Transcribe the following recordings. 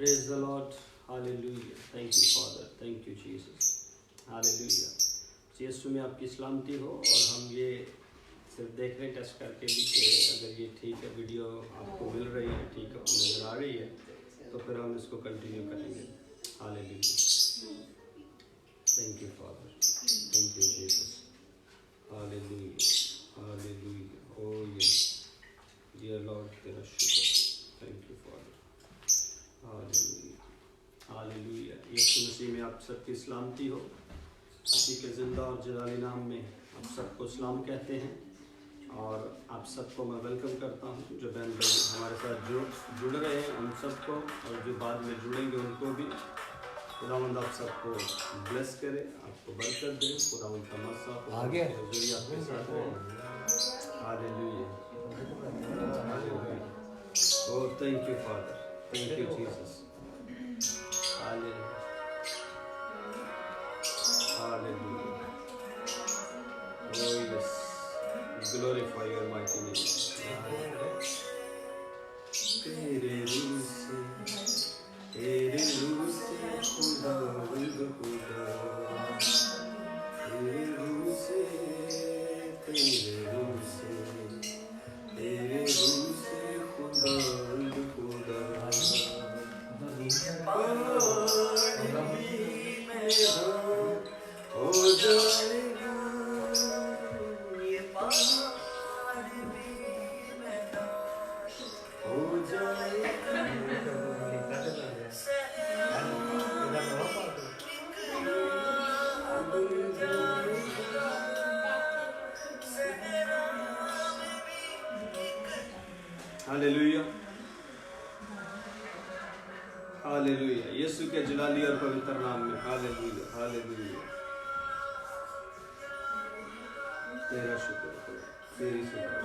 Praise the Lord. Hallelujah. Thank you, Father. Thank you, Jesus. Hallelujah. यीशु में आपकी सलामती हो। और हम ये सिर्फ देख रहे हैं टेस्ट करके भी कि अगर ये ठीक है, वीडियो आपको मिल रही है, ठीक है, नज़र आ रही है, तो फिर हम इसको कंटिन्यू करेंगे। Hallelujah. Thank you father, thank you Jesus. Hallelujah, hallelujah. Oh yes dear Lord, तेरा शुक्र। Thank you father. Hallelujah, hallelujah. यीशु मसीह में आप सबकी सलामती हो। उसी के जिंदा और जलाली नाम में आप सबको सलाम कहते हैं। और आप सबको मैं वेलकम करता हूँ। जो बहन भाई हमारे साथ जुड़ रहे हैं उन सबको, और जो बाद में जुड़ेंगे उनको भी खुदावंद आप सबको ब्लेस करे, आपको बरकत दे। खुदावंद का मसा हजूरी आपके साथ रहे। Hallelujah, hallelujah. Oh thank you father, thank you Jesus. Hallelujah, hallelujah. Oh yes, glorify your mighty name. तेरे रूह से खुदावंद खुदा, तेरे रूह से, तेरे रूह से, तेरे रूह से खुदावंद खुदा। हो जाएगा ये पहाड़ भी मैदान, हो जाएगा हालेलुया, हालेलुया। यीशु के जलाली और पवित्र नाम में हालेलुया, हालेलुया। तेरा शुक्र करो, तेरी सदा।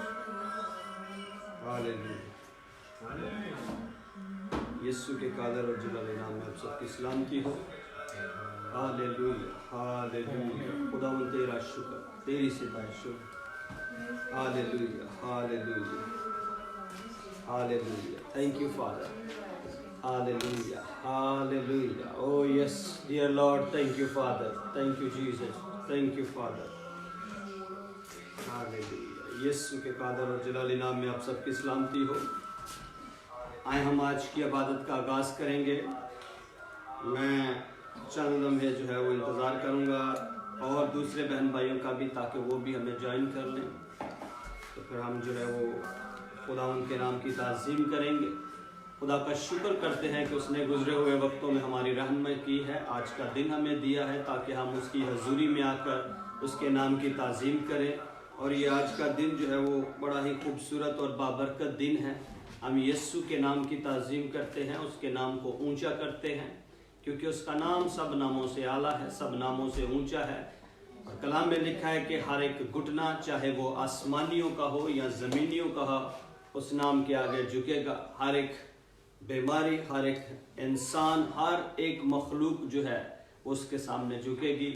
हालेलुया, यीशु के कादर और जलाली नाम में आप सबकी सलामती हो। Hallelujah, hallelujah. खुदावंद तेरा शुक्र, तेरी सितारिश हो। Hallelujah, hallelujah, hallelujah. Thank you father. Hallelujah, hallelujah. Oh yes, dear Lord, thank you Father, thank you Jesus, thank you Father. Hallelujah. यीशु के कादर और जलाली नाम में आप सबकी सलामती हो। आए हम आज की इबादत का आगाज़ करेंगे। मैं चंद लम्हे जो है वो इंतज़ार करूँगा और दूसरे बहन भाइयों का भी, ताकि वो भी हमें ज्वाइन कर लें। तो फिर हम जो है वो खुदावंद के नाम की ताज़ीम करेंगे। खुदा का शुक्र करते हैं कि उसने गुजरे हुए वक्तों में हमारी रहनुमाई की है, आज का दिन हमें दिया है ताकि हम उसकी हजूरी में आकर उसके नाम की ताज़ीम करें। और ये आज का दिन जो है वो बड़ा ही खूबसूरत और बाबरकत दिन है। हम यीशु के नाम की ताज़ीम करते हैं, उसके नाम को ऊंचा करते हैं, क्योंकि उसका नाम सब नामों से आला है, सब नामों से ऊंचा है। और कलाम में लिखा है कि हर एक घुटना, चाहे वो आसमानियों का हो या ज़मीनियों का हो, उस नाम के आगे झुकेगा। हर एक बीमारी, हर एक इंसान, हर एक मखलूक जो है उसके सामने झुकेगी।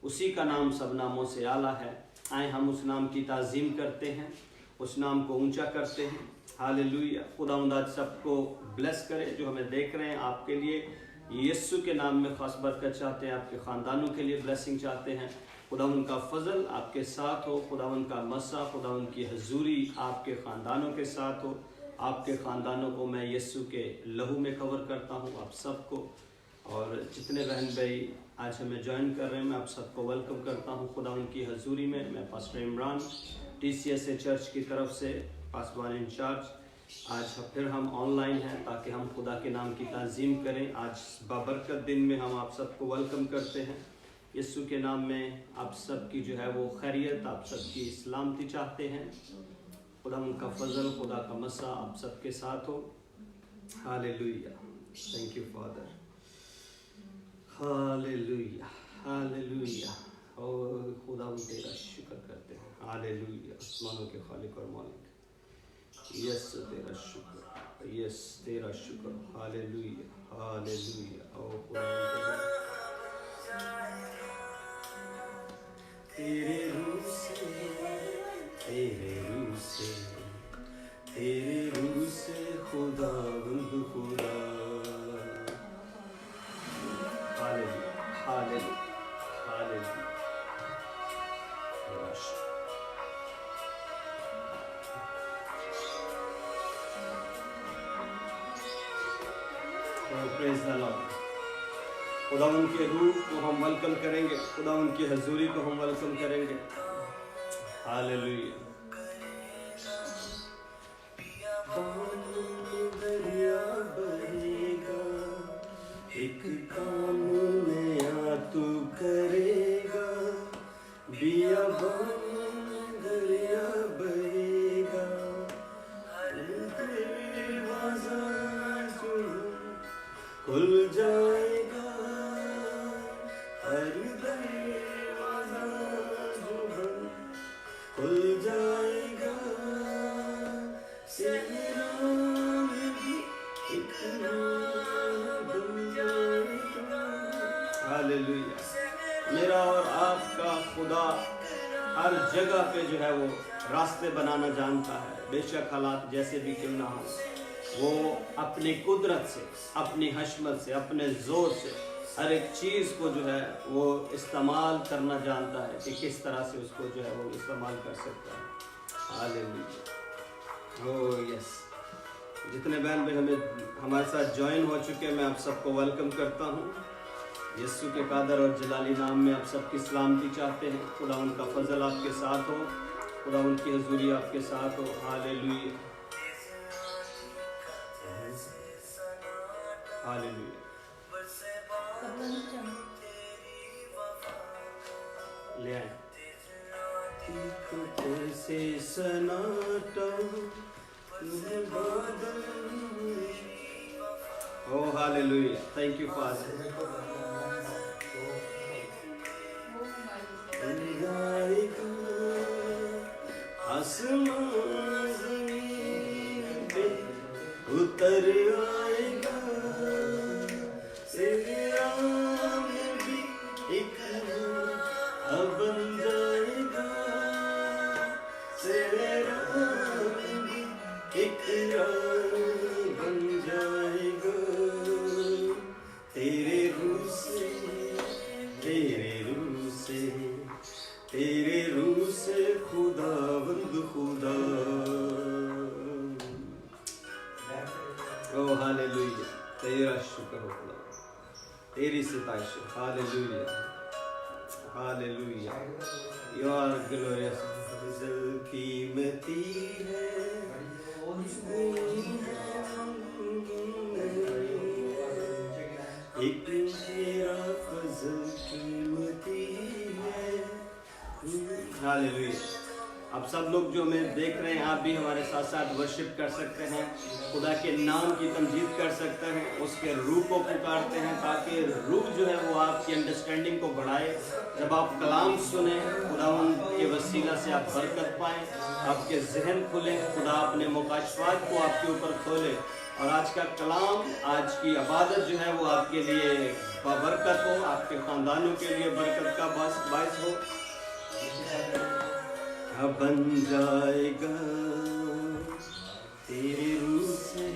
उसी का नाम सब नामों से आला है। आए हम उस नाम की ताज़ीम करते हैं, उस नाम को ऊंचा करते हैं। हालेलुया। खुदावंद आज सबको ब्लेस करे जो हमें देख रहे हैं। आपके लिए यीशु के नाम में खास बरकत चाहते हैं, आपके ख़ानदानों के लिए ब्लेसिंग चाहते हैं। खुदावंद का फजल आपके साथ हो, खुदावंद का मसा, खुदावंद की हजूरी आपके ख़ानदानों के साथ हो। आपके ख़ानदानों को मैं यीशु के लहू में कवर करता हूँ, आप सबको। और जितने बहन भाई आज हमें ज्वाइन कर रहे हैं, मैं आप सबको वेलकम करता हूँ खुदा उनकी हजूरी में। मैं पास्टर इमरान TCSA चर्च की तरफ से पासवान इंचार्ज। आज फिर हम ऑनलाइन हैं ताकि हम खुदा के नाम की ताज़ीम करें। आज बाबरकत दिन में हम आप सबको वेलकम करते हैं। यीशु के नाम में आप सबकी जो है वो खैरियत, आप सबकी सलामती चाहते हैं। खुदा उनका फजल, खुदा का मसा आप सबके साथ हो। Hallelujah, thank you father. Hallelujah, hallelujah. और खुदा तेरा शुक्र करते हैं। हालेलुया, आसमानों के खालिक और मालिक, यस तेरा शुक्र, यस तेरा शुक्र। Hallelujah, hallelujah. और खुदा तेरे रूह से, तेरे रूह से, तेरे रूह से खुदावंद खुदा, प्रेज द लॉर्ड। खुदावन के रूह को हम वेलकम करेंगे, खुदावन की हजूरी को हम वेलकम करेंगे। हालेलुया। दरिया बहेगा, एक काम नया तू करेगा, बियाबान दरिया बहेगा, दरवाजा खुल जाएगा, हर दरवाजा खुल जाएगा, तेरा इतना बन जाएगा। हालेलुया। मेरा और आपका खुदा हर जगह पे जो है वो रास्ते बनाना जानता है। बेशक हालात जैसे भी क्यों ना हो, वो अपनी कुदरत से, अपनी हशमत से, अपने जोर से हर एक चीज़ को जो है वो इस्तेमाल करना जानता है कि किस तरह से उसको जो है वो इस्तेमाल कर सकता है। हालेलुया। Oh yes. जितने बहन भाई हमें हमारे साथ ज्वाइन हो चुके, मैं आप सबको वेलकम करता हूँ। यीशु के कादर और जलाली नाम में आप सबकी सलामती चाहते हैं। खुदा उनका फजल आपके साथ हो, खुदा उनकी हजूरी आपके साथ हो। Hallelujah, hallelujah. ले आए कैसे सन्नाटा Oh, hallelujah. Thank you, Father. आसमान ज़मीन पे उतर आएगा, तेरे आम भी एक अब बन जाएगा, तेरे राम भी एक बन जाएगा, तेरे रूह से, तेरे रूह से, तेरे रूह से खुदावंद खुदा। ओ हालेलुया, तेरा शुक्र हो खुदा, तेरी सिताइश। Hallelujah, hallelujah. You are glorious. फजल कीमती है, एक तेरा फजल कीमती है। हालेलुया। आप सब लोग जो हमें देख रहे हैं, आप भी हमारे साथ साथ वर्शिप कर सकते हैं, खुदा के नाम की तमजीद कर सकते हैं, उसके रूह को पुकारते हैं ताकि रूह जो है वो आपकी अंडरस्टैंडिंग को बढ़ाए। जब आप कलाम सुने, खुदा के वसीला से आप बरकत पाएँ, आपके जहन खुले, खुदा अपने मुकाशफात को आपके ऊपर खोले और आज का कलाम, आज की इबादत जो है वो आपके लिए बरकत हो, आपके ख़ानदानों के लिए बरकत का बायस हो। बन जाएगा तेरे रूह से,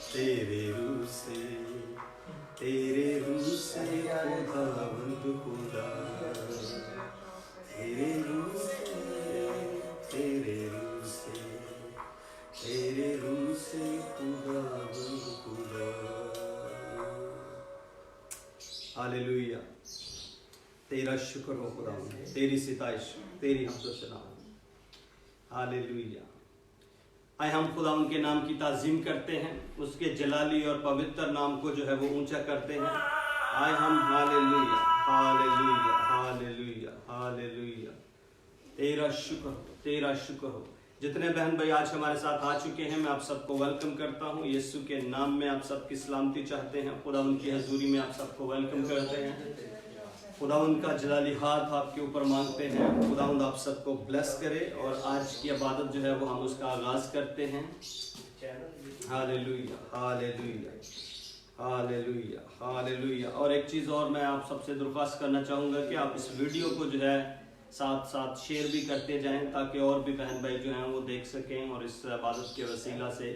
तेरे रूह से, तेरे रूह से खुदावंद खुदा, तेरे रूह से, तेरे रूह से, तेरे रूह से खुदावंद खुदा। हालेलुया। तेरा शुक्र हो खुदा, तेरी सिताइश, तेरी हमदो सना। हालेलुया। आए हम खुदा उनके नाम की ताज़ीम करते हैं, उसके जलाली और पवित्र नाम को जो है वो ऊंचा करते हैं। आए हम हालेलुया, हालेलुया, हालेलुया, हालेलुया। तेरा शुक्र हो, तेरा शुक्र हो। जितने बहन भाई आज हमारे साथ आ चुके हैं, मैं आप सबको वेलकम करता हूँ। यीशु के नाम में आप सबकी सलामती चाहते हैं। खुदा उनकी हजूरी में आप सबको वेलकम करते हैं। खुदावंद का जलाली हाथ आपके ऊपर मांगते हैं। खुदावंद आप सबको ब्लेस करे और आज की इबादत जो है वो हम उसका आगाज करते हैं। Hallelujah, hallelujah, hallelujah, hallelujah. और एक चीज़ और मैं आप सबसे दरख्वास्त करना चाहूँगा कि आप इस वीडियो को जो है साथ साथ शेयर भी करते जाएं ताकि और भी बहन भाई जो हैं वो देख सकें और इस इबादत के वसीला से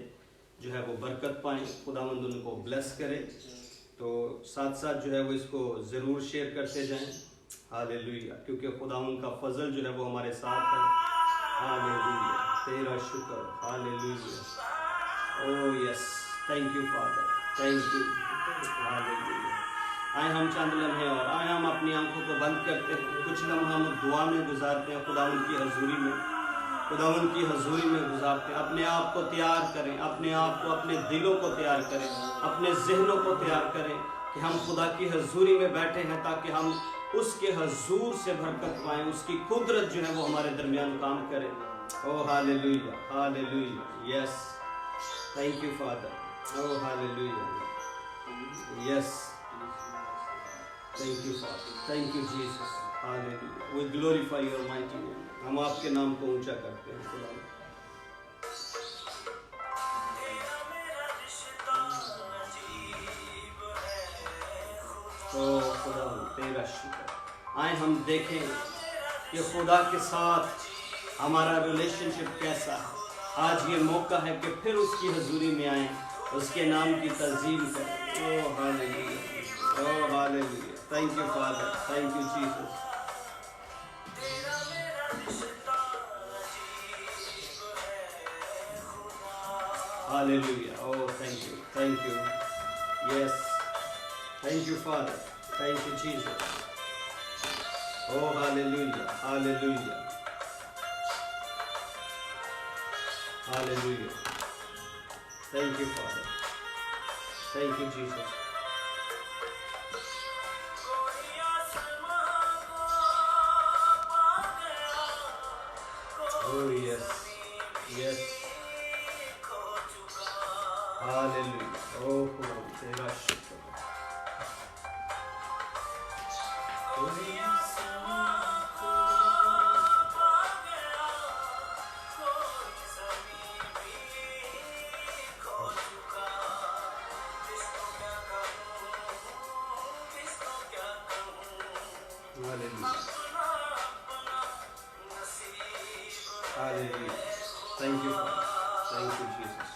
जो है वो बरकत पाएँ। खुदावंद उनको ब्लेस करे। तो साथ साथ जो है वो इसको ज़रूर शेयर करते जाएं। हालेलुया, क्योंकि खुदावंद का फजल जो है वो हमारे साथ है। हालेलुया, तेरा शुक्र। Hallelujah. Oh yes, thank you father. Thank you. आए हम चंद लम्हे और आए हम अपनी आंखों को बंद करते हैं, कुछ लम्हा हम दुआ में गुजारते हैं, खुदावंद की हजूरी में, खुदावंद की हजूरी में गुजारते हैं। अपने आप को तैयार करें, अपने आप को, अपने दिलों को तैयार करें, अपने जहनों को तैयार करें कि हम खुदा की हजूरी में बैठे हैं, ताकि हम उसके हजूर से बरकत पाएं, उसकी कुदरत जो है वो हमारे दरमियान काम करे। Oh hallelujah, hallelujah, yes, thank you father, oh hallelujah, yes, thank you father, thank you Jesus, hallelujah, we glorify your mighty name. हम आपके नाम को ऊंचा करते हैं खुदा। तो खुदा तेरा शुक्र। आए हम देखें कि खुदा के साथ हमारा रिलेशनशिप कैसा है। आज ये मौका है कि फिर उसकी हजूरी में आए, उसके नाम की तज़ीम करें। Oh hallelujah, oh hallelujah, thank you father, thank you Jesus. Hallelujah, oh thank you, thank you, yes, thank you father, thank you Jesus. Oh hallelujah, hallelujah, hallelujah, thank you father, thank you Jesus. Oh yes, yes, hallelujah, oh खुदा तेरा शुक्र। Hallelujah. Thank you, Father. Thank you, Jesus.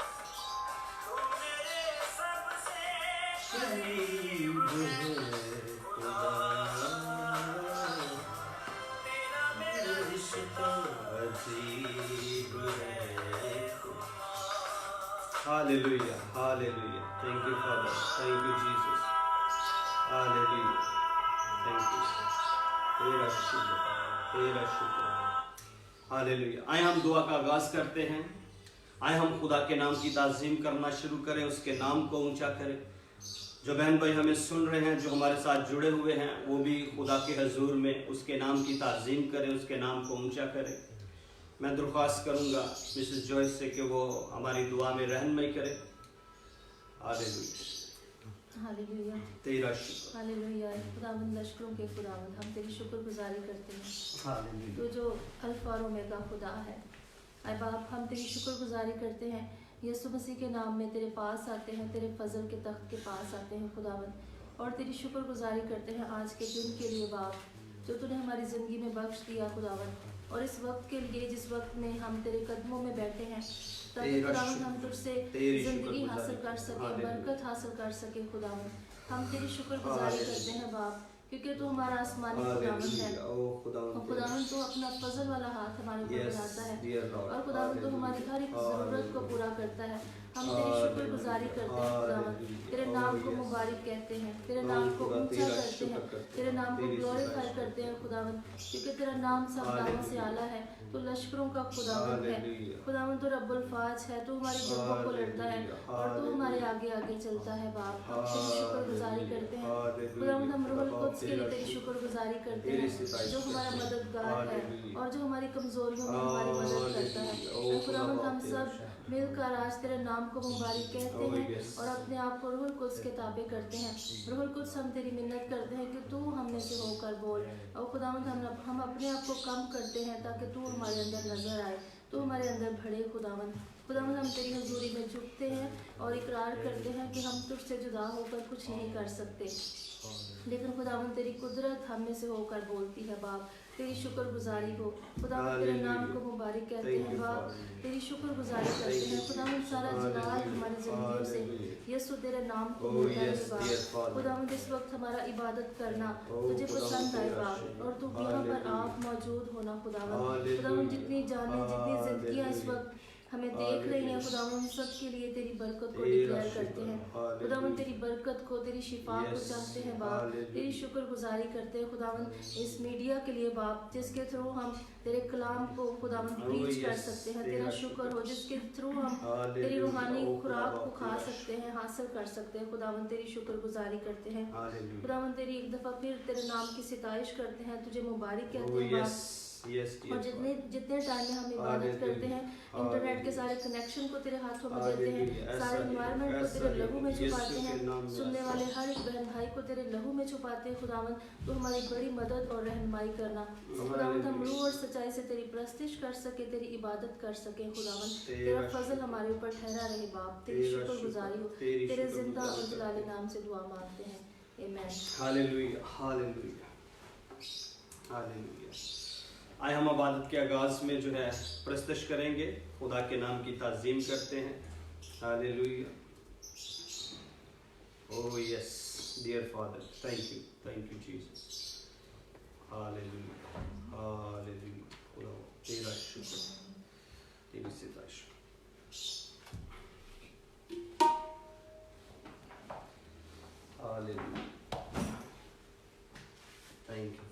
Hallelujah. Hallelujah. Thank you, Father. Thank you, Jesus. Hallelujah. Thank you. तेरा शुक्र, तेरा शुक्र। Hallelujah. आए हम दुआ का आगाज करते हैं। आए हम खुदा के नाम की ताज़ीम करना शुरू करें, उसके नाम को ऊंचा करें। जो बहन भाई हमें सुन रहे हैं, जो हमारे साथ जुड़े हुए हैं, वो भी खुदा के हजूर में उसके नाम की ताज़ीम करें, उसके नाम को ऊंचा करें। मैं दरख्वास्त करूंगा मिसेस जॉयस से कि वो हमारी दुआ में रहनुमाई करे। हालेलुया, हालेलुया, तेरा शुक्र, हालेलुया। खुदावंद लश्करों के खुदावंद, हम तेरी शुक्रगुजारी करते हैं। हालेलुया, तो जो अल्फा और ओमेगा खुदा है, ऐ बाप, हम तेरी शुक्रगुजारी करते हैं। यीशु मसीह के नाम में तेरे पास आते हैं, तेरे फजल के तख्त के पास आते हैं खुदावंद, और तेरी शुक्रगुजारी करते हैं आज के दिन के लिए बाप, जो तूने हमारी ज़िंदगी में बख्श दिया खुदावंद, और इस वक्त के लिए जिस वक्त में हम तेरे कदमों में बैठे हैं, ताकि खुदावंद हम तुझसे ज़िंदगी हासिल कर सके, बरकत हासिल कर सके खुदावंद। हम तेरी शुक्रगुजारी करते हैं बाप, क्योंकि तू हमारा आसमानी खुदावंद है। और खुदावंद तू अपना फजल वाला हाथ हमारे ऊपर बढ़ाता है, और खुदावंद तू हमारी हर एक ज़रूरत को पूरा करता है। हम तेरी शुक्रगुजारी करते हैं खुदावंद, तेरे नाम को मुबारक कहते हैं, तेरे नाम को ऊंचा करते हैं, तेरे नाम को ग्लोरीफाई करते हैं खुदावंद, क्योंकि तेरा नाम सब नामों से आला है। तू लश्करों का खुदावंद है खुदावंद, तू रब्बुल फाज है, तू हमारी जंगों को लड़ता है और तू हमारे आगे आगे चलता है बाप। हम तेरी शुक्रगुजारी करते हैं खुदावंद, हम रूहुल कुद्स के लिए तेरी शुक्रगुजारी करते हैं, जो हमारा मददगार है और जो हमारी कमजोरियों में हमारी मदद करता है। खुदावंद हम सब मिलकर आज तेरे नाम को मुबारक कहते हैं और अपने आप को रूहुल कुद्स के ताबे करते हैं। रूहुल कुद्स, हम तेरी मिन्नत करते हैं कि तू हमने से होकर बोल। और खुदावंद हम अपने आप को कम करते हैं ताकि तू हमारे अंदर नजर आए, तू हमारे अंदर बढ़े खुदावंद। खुदावंद हम तेरी हजूरी में झुकते हैं और इकरार करते हैं कि हम तुझसे जुदा होकर कुछ नहीं कर सकते, लेकिन खुदावंद तेरी कुदरत हम में से होकर बोलती है बाप। तेरी शुक्रगुजारी हो खुदावंद, तेरे नाम को मुबारक कहते हैं बाप, तेरी शुक्रगुजारी करते हैं खुदावंद। सारा जलाल हमारी जिंदगियों से यीशु तेरे नाम को मिलता है बाप। खुदावंद इस वक्त हमारा इबादत करना तुझे पसंद आए बाप, और तू यहाँ पर आप मौजूद होना खुदावंद। खुदावंद जितनी जाने, जितनी जिंदगियाँ इस वक्त हमें देख रही हैं खुदावन, उन सब के लिए तेरी बरकत को डिक्लेयर करते हैं खुदावन, तेरी बरकत को, तेरी शिफा को चाहते हैं बाप, तेरी शुक्रगुजारी करते हैं खुदावन इस मीडिया के लिए बाप, जिसके थ्रू हम तेरे कलाम को खुदावन रीच कर सकते हैं। तेरा शुक्र हो जिसके थ्रू हम तेरी रूहानी खुराक को खा सकते हैं, हासिल कर सकते हैं खुदावन, तेरी शुक्रगुजारी करते हैं खुदावन, तेरी एक दफ़ा फिर तेरे नाम की सिताइश करते हैं, तुझे मुबारक कहते हैं बाप। और जितने टाइम में हम इबादत करते हैं, इंटरनेट के सारे कनेक्शन को तेरे हाथों में देते हैं, सारे एनवायरनमेंट को तेरे लहू में छुपाते हैं, सुनने वाले हर एक बहन भाई को तेरे लहू में छुपाते हैं खुदावन। तो हमारी बड़ी मदद और रहनुमाई करना खुदावन, हम रूह और सच्चाई से तेरी प्रस्तिश कर सके, तेरी इबादत कर सके खुदावन, तेरा फजल हमारे ऊपर ठहरा रहे बाप, तेरी शुक्रगुजारी हो, तेरे जिंदा और जलाली नाम से दुआ मांगते हैं, आमीन। Hallelujah hallelujah hallelujah. आए हम इबादत के आगाज़ में जो है प्रस्तश करेंगे, खुदा के नाम की ताज़ीम करते हैं। Hallelujah. Oh yes dear father, thank you Jesus. Hallelujah hallelujah. खुदा तेरा शुक्र, तेरी सिताइश। Hallelujah, thank you.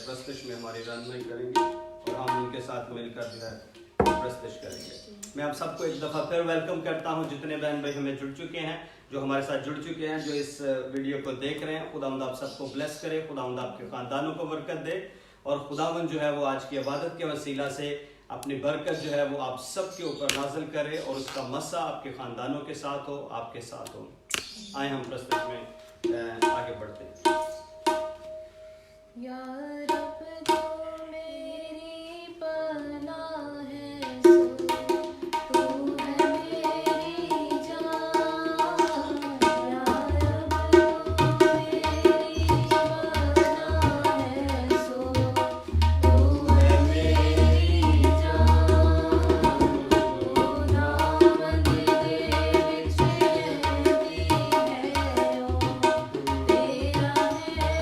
प्रस्तश में हमारी रहनुमाई करेंगे और हम उनके साथ मिलकर जो है प्रस्तश करेंगे। मैं आप सबको एक दफ़ा फिर वेलकम करता हूं, जितने बहन भाई हमें जुड़ चुके हैं, जो हमारे साथ जुड़ चुके हैं, जो इस वीडियो को देख रहे हैं। खुदावंद आप सबको ब्लेस करे, खुदावंद आपके ख़ानदानों को बरकत दे और खुदावंद जो है वो आज की इबादत के वसीला से अपनी बरकत जो है वो आप सबके ऊपर नाज़िल करे और उसका मसा आपके ख़ानदानों के साथ हो, आपके साथ हो। आए हम प्रस्तश में आगे बढ़ते हैं। या रब तू मेरी पनाह है, सो तू है मेरी जान। या रब तू मेरी पनाह है, सो तू है मेरी जान। ओ नाम दे विच रहती है, ओ तेरा है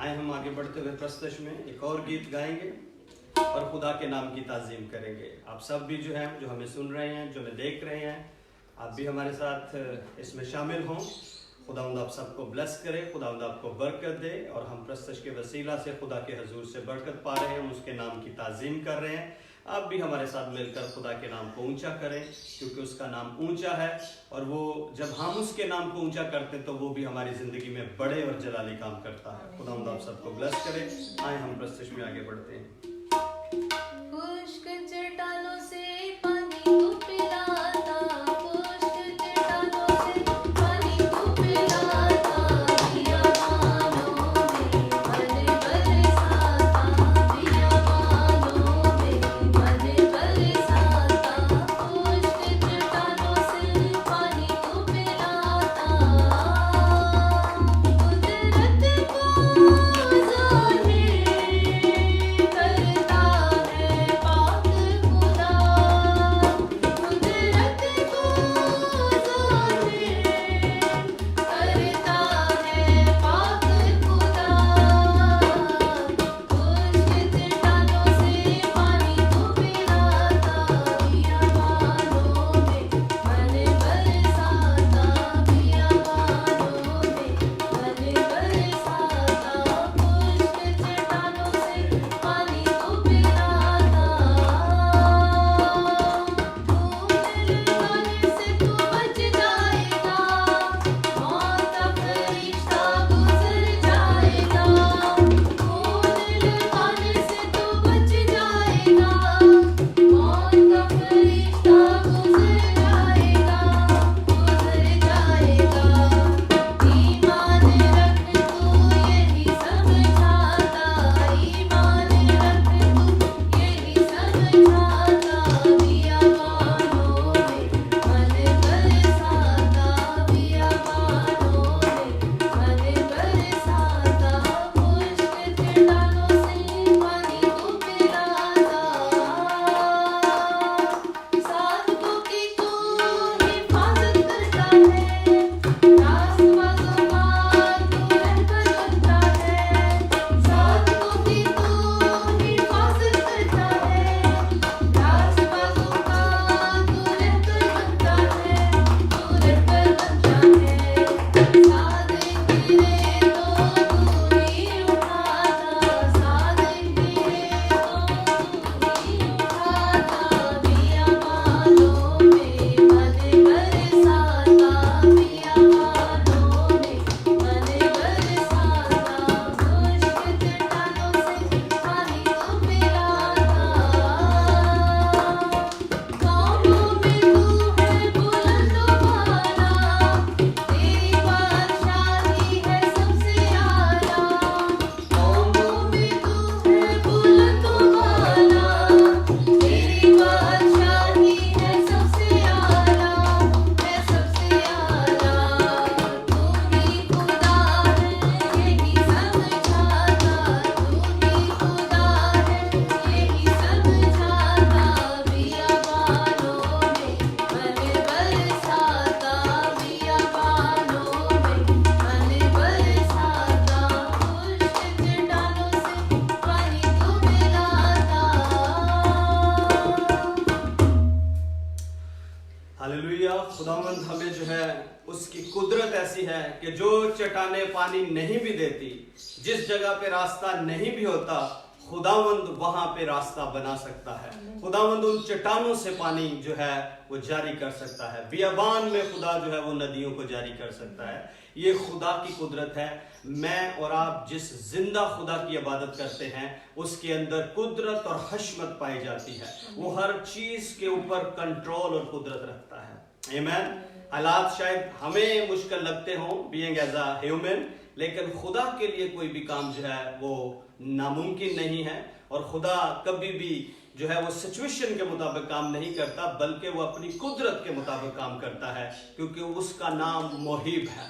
आए हम आगे बढ़ते हुए प्रस्तुति में एक और गीत गाएंगे और खुदा के नाम की ताज़ीम करेंगे। आप सब भी जो हैं, जो हमें सुन रहे हैं, जो हमें देख रहे हैं, आप भी हमारे साथ इसमें शामिल हों। खुदावंद आप सबको ब्लेस करे, खुदावंद आपको बरकत दे। और हम प्रस्तुति के वसीला से खुदा के हजूर से बरकत पा रहे हैं, हम उसके नाम की ताज़ीम कर रहे हैं। आप भी हमारे साथ मिलकर खुदा के नाम को ऊंचा करें, क्योंकि उसका नाम ऊंचा है। और वो जब हम उसके नाम को ऊंचा करते हैं तो वो भी हमारी जिंदगी में बड़े और जलाली काम करता है। खुदावंद आप सबको ब्लेस करे। आए हम प्रस्तुति में आगे बढ़ते हैं। खुश्क चट्टानों से पानी को पिलाता, खुश्क चट्टानों से पानी को पिलाता, बियाबानों में भले बरसाता, बियाबानों में भले बरसाता, खुश्क चट्टानों से पानी को पिलाता, कुदरत को ज़ाहिर करता है पाक खुदा, कुदरत को ज़ाहिर करता है पाक खुदा, खुश्क चट्टानों से पानी को पिलाता, बियाबानों में भले बरसाता, बियाबानों में भले बरसाता, खुश्क चट्टानों से पानी को पिलाता, धूल लगाने से तू बच जाएगा, मौत का फरिश्ता गुजर जाएगा, धूल लगाने से तू बच जाएगा, मौत का फरिश्ता गुजर जाएगा, ईमान रख तू यही समझाता, ईमान रख तू यही समझाता, बियाबानों में भले बरसाता, बियाबानों में भले बरसाता, खुश्क चट्टानों से पानी को पिलाता, साधकों की तू हिफाजत करता है, रास्तबाज़ों का तू रहबर बनता है, साधकों की तू हिफाजत करता है, रास्तबाज़ों का तू रहबर बनता है, तू रहबर बनता है, सादे गिरे तो तू ही उठाता, सादे गिरे तो तू ही उठाता, बियाबानों में भले बरसाता, बियाबानों में भले बरसाता, खुश्क चट्टानों से पानी को पिलाता, कौमों में तू है बुलंदोबाला, तेरी बादशाही है सबसे आला, कौमों में तू है बुलंदोबाला, तेरी बादशाही है सबसे आला, है सबसे आला, तू ही खुदा है यही समझाता, तू ही खुदा है यही समझाता, बियाबानों में भले बरसाता, बियाबानों में भले बरसाता, खुश्क चट्टानों से पानी को पिलाता। हालेलुया। खुदावंद हमें जो है उसकी कुदरत ऐसी है कि जो चट्टानें पानी नहीं भी देती, जिस जगह पे रास्ता नहीं भी होता, खुदावंद वहां पे रास्ता बना सकता है। खुदावंद उन चट्टानों से पानी जो है वो जारी कर सकता है। बियाबान में खुदा जो है वो नदियों को जारी कर सकता है। ये खुदा की कुदरत है। मैं और आप जिस जिंदा खुदा की इबादत करते हैं उसके अंदर कुदरत और हशमत पाई जाती है। वो हर चीज के ऊपर कंट्रोल और कुदरत रखता है। आमीन। हालात शायद हमें मुश्किल लगते हों बीइंग एज अ ह्यूमन, लेकिन खुदा के लिए कोई भी काम जो है वो नामुमकिन नहीं है। और खुदा कभी भी जो है वो सिचुएशन के मुताबिक काम नहीं करता, बल्कि वो अपनी कुदरत के मुताबिक काम करता है, क्योंकि उसका नाम मोहिब है।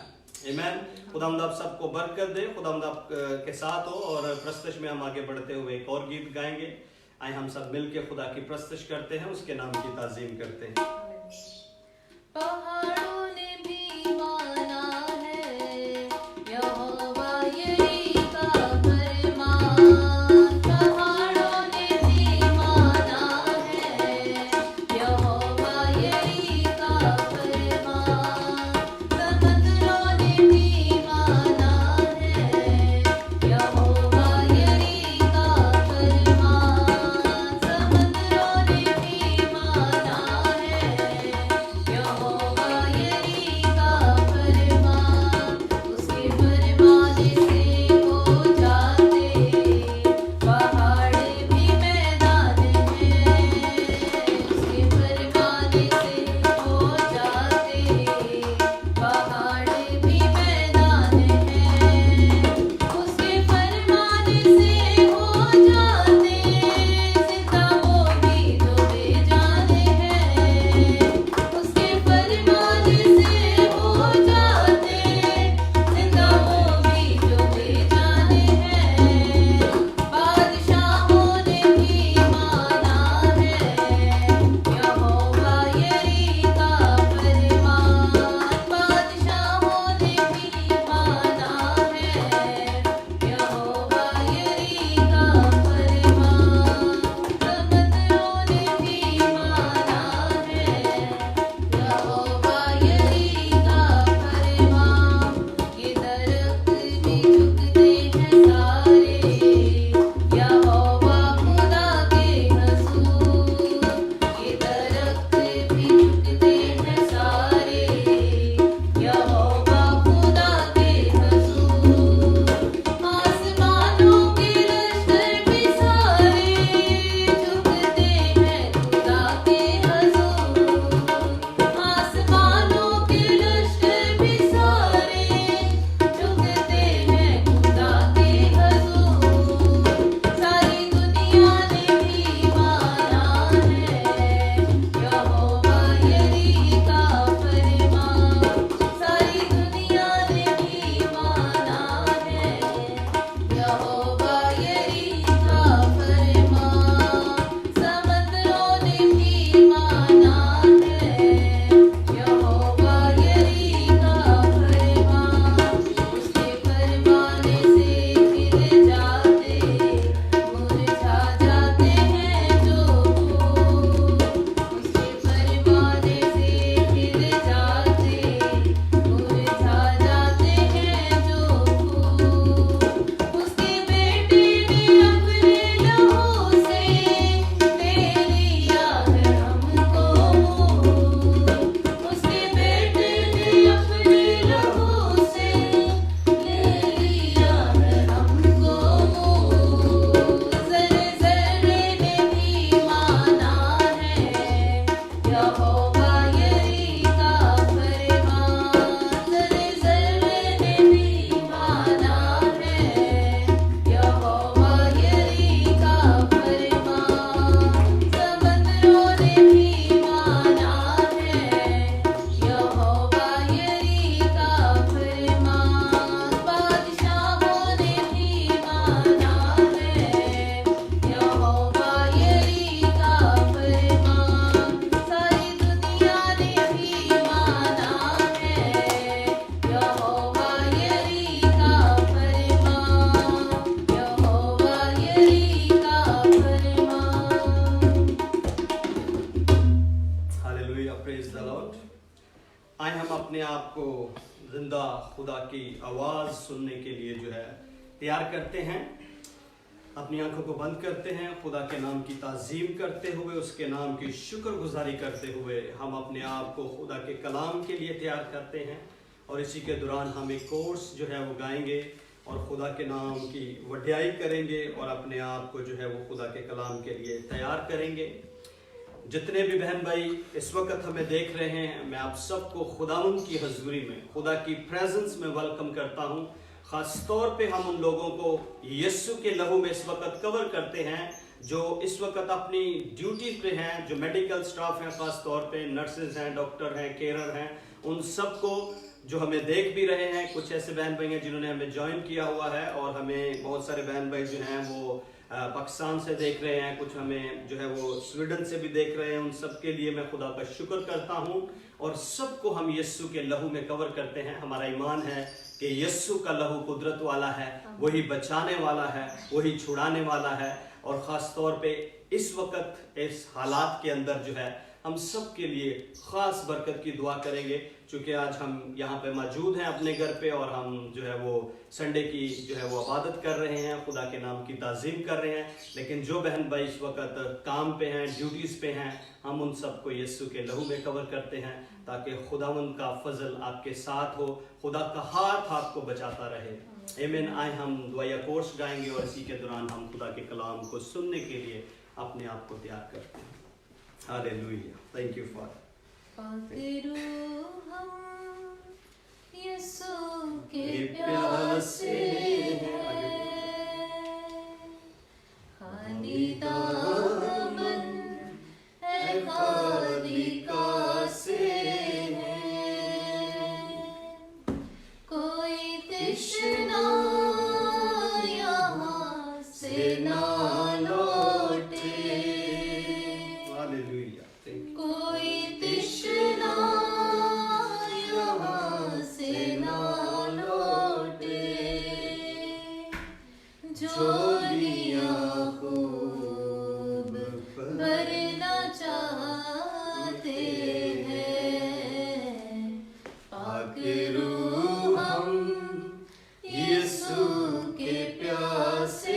आमीन। खुदावंद आप सबको बरकत दे, खुदावंद आप के साथ हो। और प्रस्तुति में हम आगे बढ़ते हुए एक और गीत गाएंगे। आए हम सब मिलके खुदा की प्रस्तुति करते हैं, उसके नाम की ताज़ीम करते हैं। पहाड़ों ने भी माना है यहोवा यही का अपने आप को जिंदा खुदा की आवाज़ सुनने के लिए जो है तैयार करते हैं। अपनी आंखों को बंद करते हैं, खुदा के नाम की ताज़ीम करते हुए, उसके नाम की शुक्रगुजारी करते हुए हम अपने आप को खुदा के कलाम के लिए तैयार करते हैं। और इसी के दौरान हम एक कोर्स जो है वो गाएंगे और खुदा के नाम की वड्याई करेंगे और अपने आप को जो है वो खुदा के कलाम के लिए तैयार करेंगे। जितने भी बहन भाई इस वक्त हमें देख रहे हैं, मैं आप सबको खुदावंद की हजूरी में, खुदा की प्रेजेंस में वेलकम करता हूँ। ख़ास तौर पे हम उन लोगों को यीशु के लहू में इस वक्त कवर करते हैं जो इस वक्त अपनी ड्यूटी पे हैं, जो मेडिकल स्टाफ हैं, ख़ास तौर पे नर्सेज हैं, डॉक्टर हैं, केयरर हैं, उन सबको जो हमें देख भी रहे हैं। कुछ ऐसे बहन भाई हैं जिन्होंने हमें ज्वाइन किया हुआ है और हमें बहुत सारे बहन भाई जो हैं वो पाकिस्तान से देख रहे हैं, कुछ हमें जो है वो स्वीडन से भी देख रहे हैं। उन सब के लिए मैं खुदा का शुक्र करता हूँ और सबको हम यीशु के लहू में कवर करते हैं। हमारा ईमान है कि यीशु का लहू कुदरत वाला है, वही बचाने वाला है, वही छुड़ाने वाला है। और ख़ास तौर पे इस वक्त इस हालात के अंदर जो है हम सब के लिए ख़ास बरकत की दुआ करेंगे, क्योंकि आज हम यहाँ पे मौजूद हैं अपने घर पे और हम जो है वो संडे की जो है वो इबादत कर रहे हैं, खुदा के नाम की ताज़ीम कर रहे हैं। लेकिन जो बहन भाई इस वक्त काम पे हैं, ड्यूटीज़ पे हैं, हम उन सबको यीशु के लहू में कवर करते हैं ताकि खुदावंद का फजल आपके साथ हो, खुदा का हाथ आपको बचाता रहे। आमीन। आए हम दुआया कोर्स गाएंगे और इसी के दौरान हम खुदा के कलाम को सुनने के लिए अपने आप को तैयार करते हैं। हालेलुया। Thank you father. हम यीशु के प्यासे हैं, खाली दामन है, खाली कासे हैं, कोई तृष्णा यहाँ से ना लौटे, कोई तृष्णा यहाँ से ना लौटे, झोलियाँ खूब भरना चाहते हैं, पाक रूह हम यीशु के प्यासे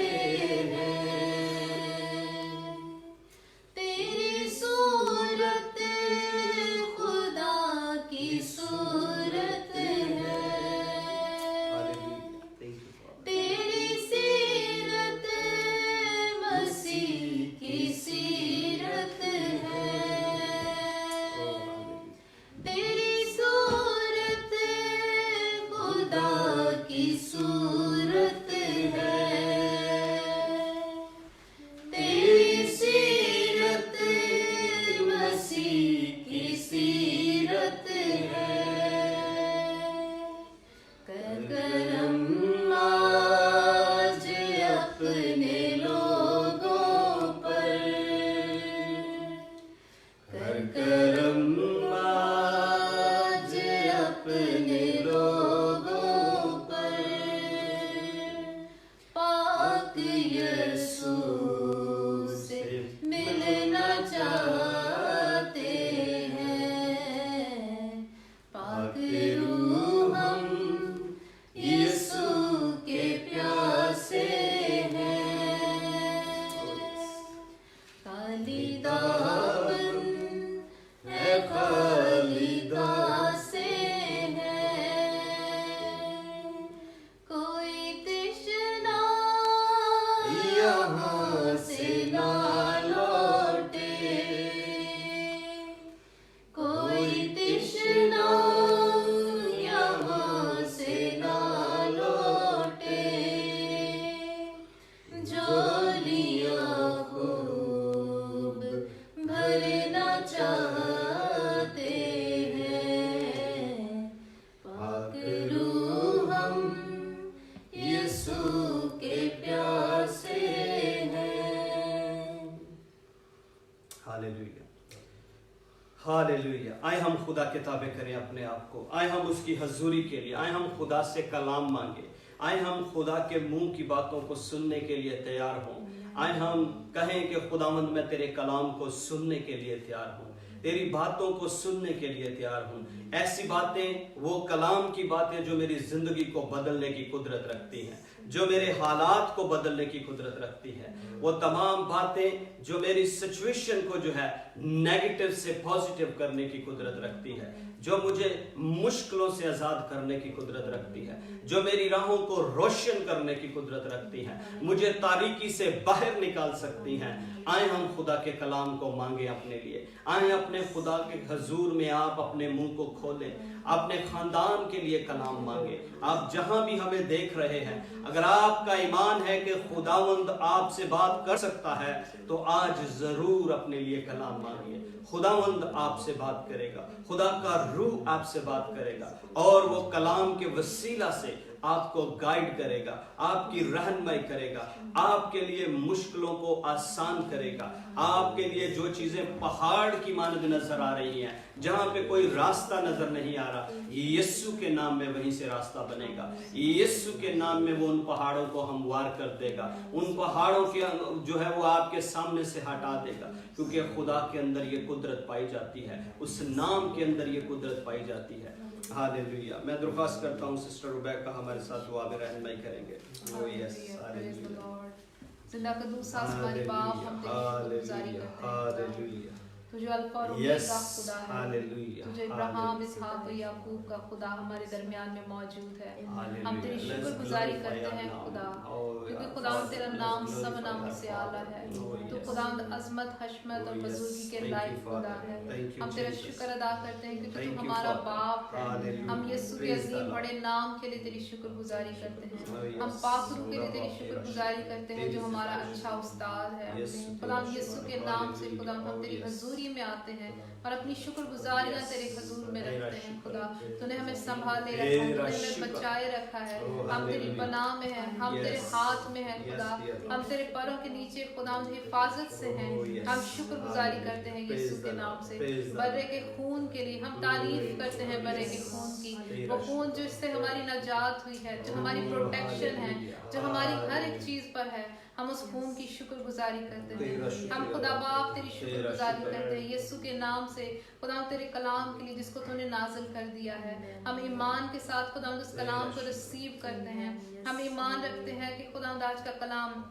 हालेलुया। आए हम खुदा के ताबे करें अपने आप को, आए हम उसकी हजूरी के लिए, आए हम खुदा से कलाम मांगे, आए हम खुदा के मुंह की बातों को सुनने के लिए तैयार हों, आए हम कहें कि खुदावंद मैं तेरे कलाम को सुनने के लिए तैयार हूँ। तेरी बातों को सुनने के लिए तैयार हूँ। ऐसी बातें, वो कलाम की बातें जो मेरी जिंदगी को बदलने की कुदरत रखती हैं, जो मेरे हालात को बदलने की कुदरत रखती है, वो तमाम बातें जो मेरी सिचुएशन को जो है नेगेटिव से पॉजिटिव करने की कुदरत रखती है, जो मुझे मुश्किलों से आजाद करने की कुदरत रखती है, जो मेरी राहों को रोशन करने की कुदरत रखती है, मुझे तारीकी से बाहर निकाल सकती हैं। आए हम खुदा के कलाम को मांगे अपने लिए। आए अपने खुदा के हजूर में आप अपने मुंह को खोलें, अपने खानदान के लिए कलाम मांगे। आप जहां भी हमें देख रहे हैं, अगर आपका ईमान है कि खुदावंद आपसे बात कर सकता है, तो आज जरूर अपने लिए कलाम मांगिए। खुदावंद आपसे बात करेगा, खुदा का रूह आपसे बात करेगा, और वो कलाम के वसीला से आपको गाइड करेगा, आपकी रहनुमाई करेगा, आपके लिए मुश्किलों को आसान करेगा। आपके लिए जो चीजें पहाड़ की मानद नजर आ रही हैं, जहां पे कोई रास्ता नजर नहीं आ रहा, यीशु के नाम में वहीं से रास्ता बनेगा। यीशु के नाम में वो उन पहाड़ों को हमवार कर देगा, उन पहाड़ों के जो है वो आपके सामने से हटा देगा, क्योंकि खुदा के अंदर ये कुदरत पाई जाती है, उस नाम के अंदर ये कुदरत पाई जाती है। हालेलुया। मैं दरख्वास्त करता हूँ सिस्टर रुबैका हमारे साथ दुआ में रहनुमाई करेंगे। ओ यस, हालेलुया। जिंदा कदूस आसमानी बाप, हम तेरी गुजारी करते हैं। हालेलुया। तुझे अल्फा और ओमेगा खुदा है। हालेलुया। तुझे इब्राहिम, इसहाक और याकूब का खुदा हमारे दरमियान में मौजूद है। हम तेरी शुक्रगुजारी करते हैं खुदा, क्योंकि खुदा तेरा नाम सब नामों से आला है। तो खुदा अजमत, हशमत और बुजुर्गी के लायक खुदा है। हम तेरा शुक्र अदा करते हैं क्योंकि तू हमारा बाप है। हम यीशु के अजीम बड़े नाम के लिए तेरी शुक्रगुजारी करते हैं। हम पाक रूह के लिए तेरी शुक्रगुजारी करते हैं जो हमारा अच्छा उस्ताद है। खुदा यीशु के नाम से खुदा हम तेरी हजूरी में आते हैं और अपनी शुक्रगुजारियां तेरे हजूर में रखते हैं। खुदा तूने हमें संभाले रखा है, तूने हमें बचाए रखा है। हम तेरी पनाह में हैं, हम तेरे हाथ में हैं खुदा, हम तेरे पैरों के नीचे खुदा हिफाजत से हैं। हम शुक्रगुजारी करते हैं यीशु के नाम से, बर्रे के खून के लिए हम तारीफ करते हैं। बर्रे के खून की, वो खून जिससे हमारी नजात हुई है, जो हमारी प्रोटेक्शन है, जो हमारी हर एक चीज पर है, हम उस खून की शुक्रगुजारी करते हैं। हम खुदा बाप तेरी शुक्रगुजारी करते हैं यीशु के नाम से खुदा तेरे कलाम के लिए जिसको तूने नाजिल कर दिया है। हम ईमान के साथ खुदा उस कलाम को रिसीव करते हैं। हम ईमान रखते हैं कि खुदा आज का कलाम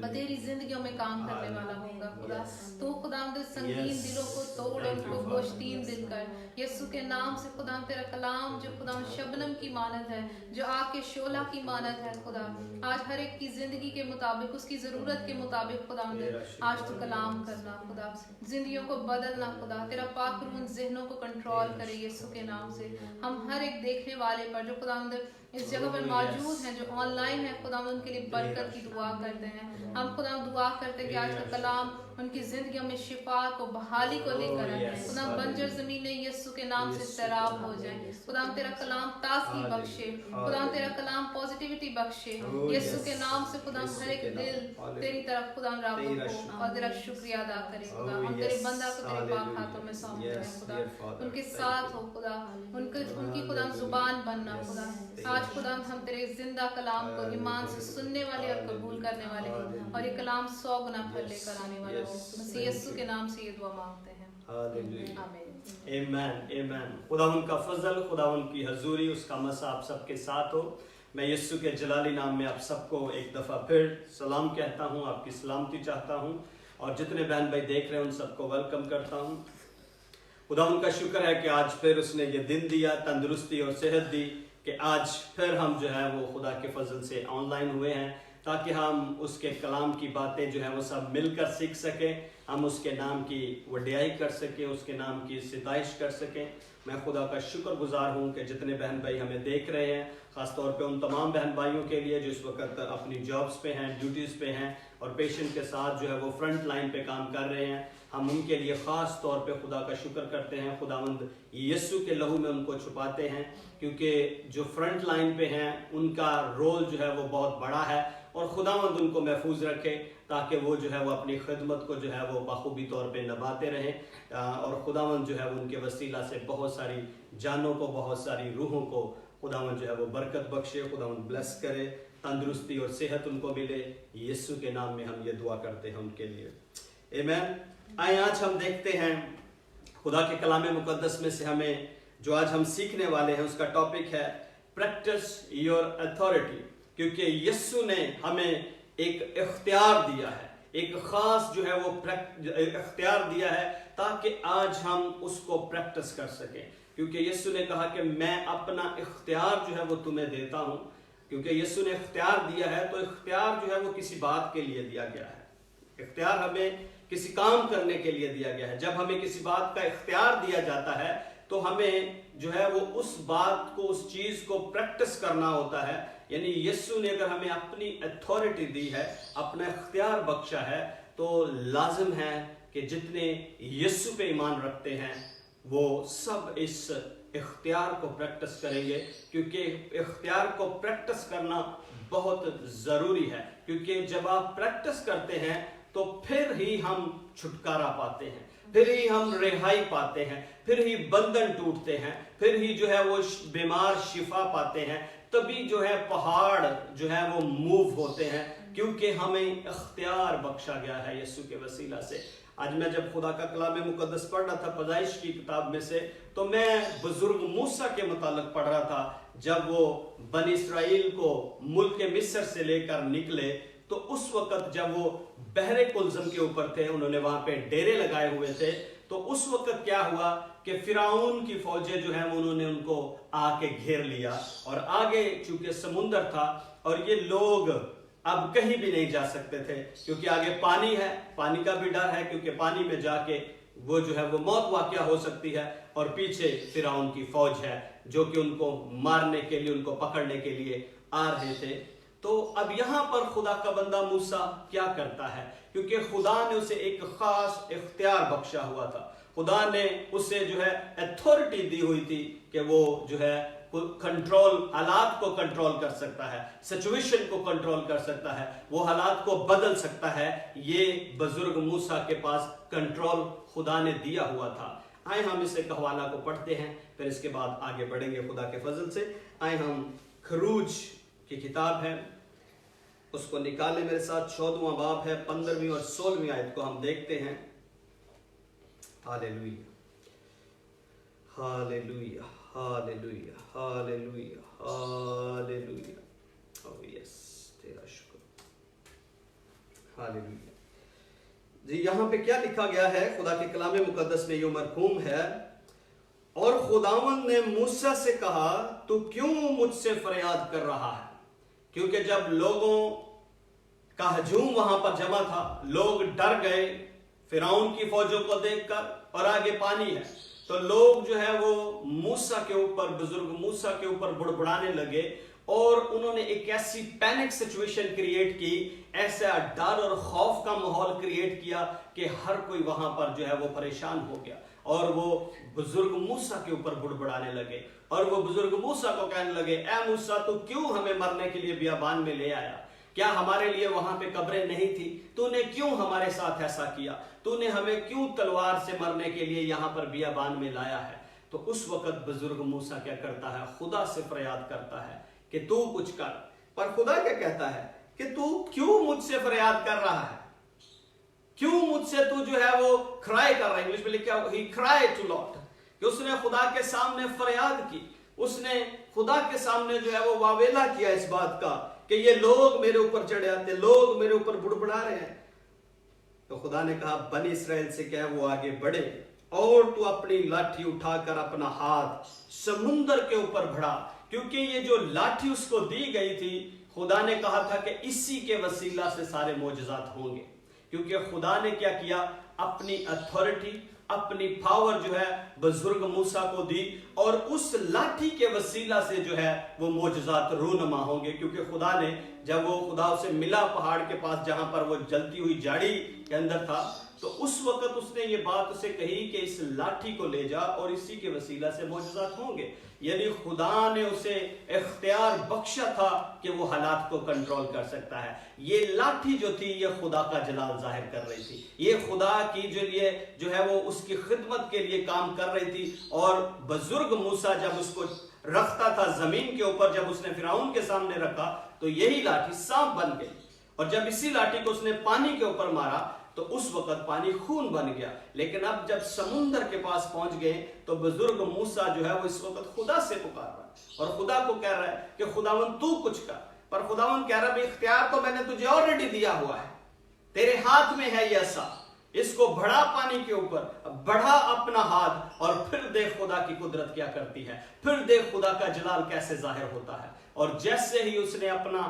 तेरी जिंदगियों में काम करने वाला होगा। खुदा तो खुदा संगीन दिलों को तोड़ और उनको गोश्तीन दिल कर यीशु के नाम से खुदा तेरा कलाम जो खुदा शबनम की मानद है, जो आग के शोला की मानद है, खुदा आज हर एक की जिंदगी के मुताबिक उसकी जरूरत के मुताबिक खुदा आज तो कलाम करना, खुदा जिंदगियों को बदलना, खुदा तेरा पाक रूह ज़हनों को कंट्रोल करे यीशु के नाम से। हम हर एक देखने वाले पर जो खुदा इस जगह पर मौजूद हैं, जो ऑनलाइन है, खुदा उनके लिए बरकत की दुआ करते हैं। हम खुदा दुआ करते हैं कि आज का कलाम उनकी जिंदगियों में शिफा को, बहाली को लेकर आए। खुदा बंजर जमीनें यीशु के नाम से सैराब हो जाए। खुदा तेरा कलाम ताजगी बख्शे, खुदा तेरा कलाम पॉजिटिविटी बख्शे यीशु के नाम से। खुदा हर एक दिल तेरी तरफ खुदा राग़िब हो और तेरा शुक्रिया अदा करे। खुदा हम तेरे बंदा को तेरे पाक हाथों में सौंपते हैं। खुदा उनके साथ हो, खुदा उनकी खुदा जुबान बनना। खुदा आज खुदा हम तेरे जिंदा कलाम को ईमान से सुनने वाले और कबूल करने वाले और ये कलाम 100 गुना फल लेकर आने वाला हो। मसीह यीशु के नाम से ये दुआ मांगते हैं, आमीन, आमीन। खुदावंद का फजल, खुदावंद की हजूरी, उसका मसा आप सबके साथ हो। मैं यीशु के जलाली नाम में आप सबको एक दफ़ा फिर सलाम कहता हूँ, आपकी सलामती चाहता हूँ, और जितने बहन भाई देख रहे हैं उन सबको वेलकम करता हूँ। खुदावंद का शुक्र है कि आज फिर उसने ये दिन दिया, तंदुरुस्ती और सेहत दी, कि आज फिर हम जो है वो खुदा के फजल से ऑनलाइन हुए हैं, ताकि हम उसके कलाम की बातें जो है वो सब मिलकर सीख सकें, हम उसके नाम की वडियाई कर सकें, उसके नाम की सिताइश कर सकें। मैं खुदा का शुक्रगुजार हूँ कि जितने बहन भाई हमें देख रहे हैं, ख़ासतौर पे उन तमाम बहन भाइयों के लिए जो इस वक्त अपनी जॉब्स पे हैं, ड्यूटीज़ पे हैं और पेशेंट के साथ जो है वो फ्रंट लाइन पे काम कर रहे हैं, हम उनके लिए ख़ास तौर पे खुदा का शुक्र करते हैं। खुदावंद यीशु के लहू में उनको छुपाते हैं, क्योंकि जो फ्रंट लाइन पे हैं उनका रोल जो है वो बहुत बड़ा है, और खुदावंद उनको महफूज रखे ताकि वो जो है वो अपनी खिदमत को जो है वो बखूबी तौर पे निभाते रहें, और खुदावंद जो है वो उनके वसीला से बहुत सारी जानों को, बहुत सारी रूहों को खुदावंद जो है वो बरकत बख्शे, खुदावंद ब्लेस करे, तंदुरुस्ती और सेहत उनको मिले। यीशु के नाम में हम ये दुआ करते हैं उनके लिए, आमीन। आइए आज हम देखते हैं खुदा के कलाम मुकद्दस में से हमें जो आज हम सीखने वाले हैं उसका टॉपिक है प्रैक्टिस योर अथॉरिटी, क्योंकि यीशु ने हमें एक इख्तियार दिया है, एक खास जो है वो इख्तियार दिया है ताकि आज हम उसको प्रैक्टिस कर सकें। क्योंकि यीशु ने कहा कि मैं अपना इख्तियार जो है वो तुम्हें देता हूं। क्योंकि यीशु ने इख्तियार दिया है तो इख्तियार जो है वो किसी बात के लिए दिया गया है। इख्तियार हमें किसी काम करने के लिए दिया गया है। जब हमें किसी बात का इख्तियार दिया जाता है तो हमें जो है वो उस बात को, उस चीज को प्रैक्टिस करना होता है। यानी यीशु ने अगर हमें अपनी अथॉरिटी दी है, अपना इख्तियार बख्शा है, तो लाजिम है कि जितने यीशु पे ईमान रखते हैं वो सब इस इख्तियार को प्रैक्टिस करेंगे, क्योंकि इख्तियार को प्रैक्टिस करना बहुत जरूरी है। क्योंकि जब आप प्रैक्टिस करते हैं तो फिर ही हम छुटकारा पाते हैं, फिर ही हम रिहाई पाते हैं, फिर ही बंधन टूटते हैं, फिर ही जो है वो बीमार शिफा पाते हैं, तभी जो है पहाड़ जो है वो मूव होते हैं, क्योंकि हमें इख्तियार बख्शा गया है यीशु के वसीला से। आज मैं जब खुदा का कलाम मुकद्दस पढ़ रहा था पैदाइश की किताब में से, तो मैं बुजुर्ग मूसा के मुतालिक पढ़ रहा था। जब वो बनी इस्राएल को मुल्क मिस्र से लेकर निकले तो उस वक्त जब वो बहरे कुलजम के ऊपर थे, उन्होंने वहां पे डेरे लगाए हुए थे, तो उस वक्त क्या हुआ कि फिराउन की फौजें जो है उन्होंने उनको आके घेर लिया और आगे चूंकि समुंदर था और ये लोग अब कहीं भी नहीं जा सकते थे, क्योंकि आगे पानी है, पानी का भी डर है, क्योंकि पानी में जाके वो जो है वो मौत वाक़या हो सकती है, और पीछे फिराउन की फौज है जो कि उनको मारने के लिए, उनको पकड़ने के लिए आ रहे थे। तो अब यहां पर खुदा का बंदा मूसा क्या करता है, क्योंकि खुदा ने उसे एक खास इख्तियार बख्शा हुआ था। खुदा ने उसे जो है अथॉरिटी दी हुई थी कि वो जो है कंट्रोल, हालात को कंट्रोल कर सकता है, सिचुएशन को कंट्रोल कर सकता है, वो हालात को बदल सकता है। ये बुजुर्ग मूसा के पास कंट्रोल खुदा ने दिया हुआ था। आए हम इस हवाला को पढ़ते हैं, फिर इसके बाद आगे बढ़ेंगे खुदा के फजल से। आए हम खरूज की किताब है उसको निकाले मेरे साथ, 14वां बाब है, 15वीं और 16वीं आयत को हम देखते हैं। Hallelujah, hallelujah, hallelujah, hallelujah, hallelujah. Oh yes, तेरा शुक्र, हालेलुया। जी, यहां पे क्या लिखा गया है खुदा के कलाम मुकद्दस में, यूं मरकूम है, और खुदावंद ने मूसा से कहा, तू क्यों मुझसे फरियाद कर रहा है? क्योंकि जब लोगों का हजूम वहां पर जमा था, लोग डर गए फिरौन की फौजों को देखकर, और आगे पानी है, तो लोग जो है वो मूसा के ऊपर, बुजुर्ग मूसा के ऊपर बुड़बुड़ाने लगे, और उन्होंने एक ऐसी पैनिक सिचुएशन क्रिएट की, ऐसा डर और खौफ का माहौल क्रिएट किया कि हर कोई वहां पर जो है वो परेशान हो गया, और वो बुजुर्ग मूसा के ऊपर बुड़बुड़ाने लगे, और वो बुजुर्ग मूसा को कहने लगे, ए मूसा, तू क्यों हमें मरने के लिए बियाबान में ले आया? क्या हमारे लिए वहां पे कब्रें नहीं थी? तूने क्यों हमारे साथ ऐसा किया? तूने हमें क्यों तलवार से मरने के लिए यहाँ पर बियाबान में लाया है? तो उस वक्त बुजुर्ग मूसा क्या करता है? खुदा से फरियाद करता है कि तू कुछ कर। पर खुदा क्या कहता है कि तू क्यों मुझसे फरियाद कर रहा है? क्यों मुझसे तू जो है वो क्राई कर रहा है? इंग्लिश में लिखा है ही क्राइड टू लॉर्ड, कि उसने खुदा के सामने फरियाद की, उसने खुदा के सामने जो है वो वावेला किया इस बात का कि ये लोग मेरे ऊपर चढ़े आते, लोग मेरे ऊपर बुड़बुड़ा रहे हैं। तो खुदा ने कहा बनी इस्राएल से क्या वो आगे बढ़े, और तू अपनी लाठी उठाकर अपना हाथ समुंदर के ऊपर बढ़ा, क्योंकि ये जो लाठी उसको दी गई थी, खुदा ने कहा था कि इसी के वसीला से सारे मोजज़ात होंगे। क्योंकि खुदा ने क्या किया? अपनी अथॉरिटी, अपनी पावर जो है बुजुर्ग मूसा को दी, और उस लाठी के वसीला से जो है वो मोजज़ात रूनमा होंगे। क्योंकि खुदा ने, जब वो खुदा उसे मिला पहाड़ के पास जहां पर वो जलती हुई झाड़ी के अंदर था, तो उस वक्त उसने ये बात उसे कही कि इस लाठी को ले जा और इसी के वसीला से मोजज़ात होंगे। यानी खुदा ने उसे इख्तियार बख्शा था कि वो हालात को कंट्रोल कर सकता है। ये लाठी जो थी ये खुदा का जलाल जाहिर कर रही थी, ये खुदा की जो है वो उसकी खिदमत के लिए काम कर रही थी। और बुजुर्ग मूसा जब उसको रखता था जमीन के ऊपर, जब उसने फिरौन के सामने रखा, तो यही लाठी सांप बन गई, और जब इसी लाठी को उसने पानी के ऊपर मारा तो उस वक्त पानी खून बन गया। लेकिन अब जब समुंदर के पास पहुंच गए तो बुजुर्ग मूसा जो है वो इस वक्त खुदा से पुकार रहा है और खुदा को कह रहा है कि खुदावन तू कुछ कर। पर खुदावन कह रहा है इख्तियार तो मैंने तुझे ऑलरेडी दिया हुआ है, तेरे हाथ में है ये ऐसा, इसको बढ़ा पानी के ऊपर, बढ़ा अपना हाथ और फिर देख खुदा की कुदरत क्या करती है, फिर देख खुदा का जलाल कैसे जाहिर होता है। और जैसे ही उसने अपना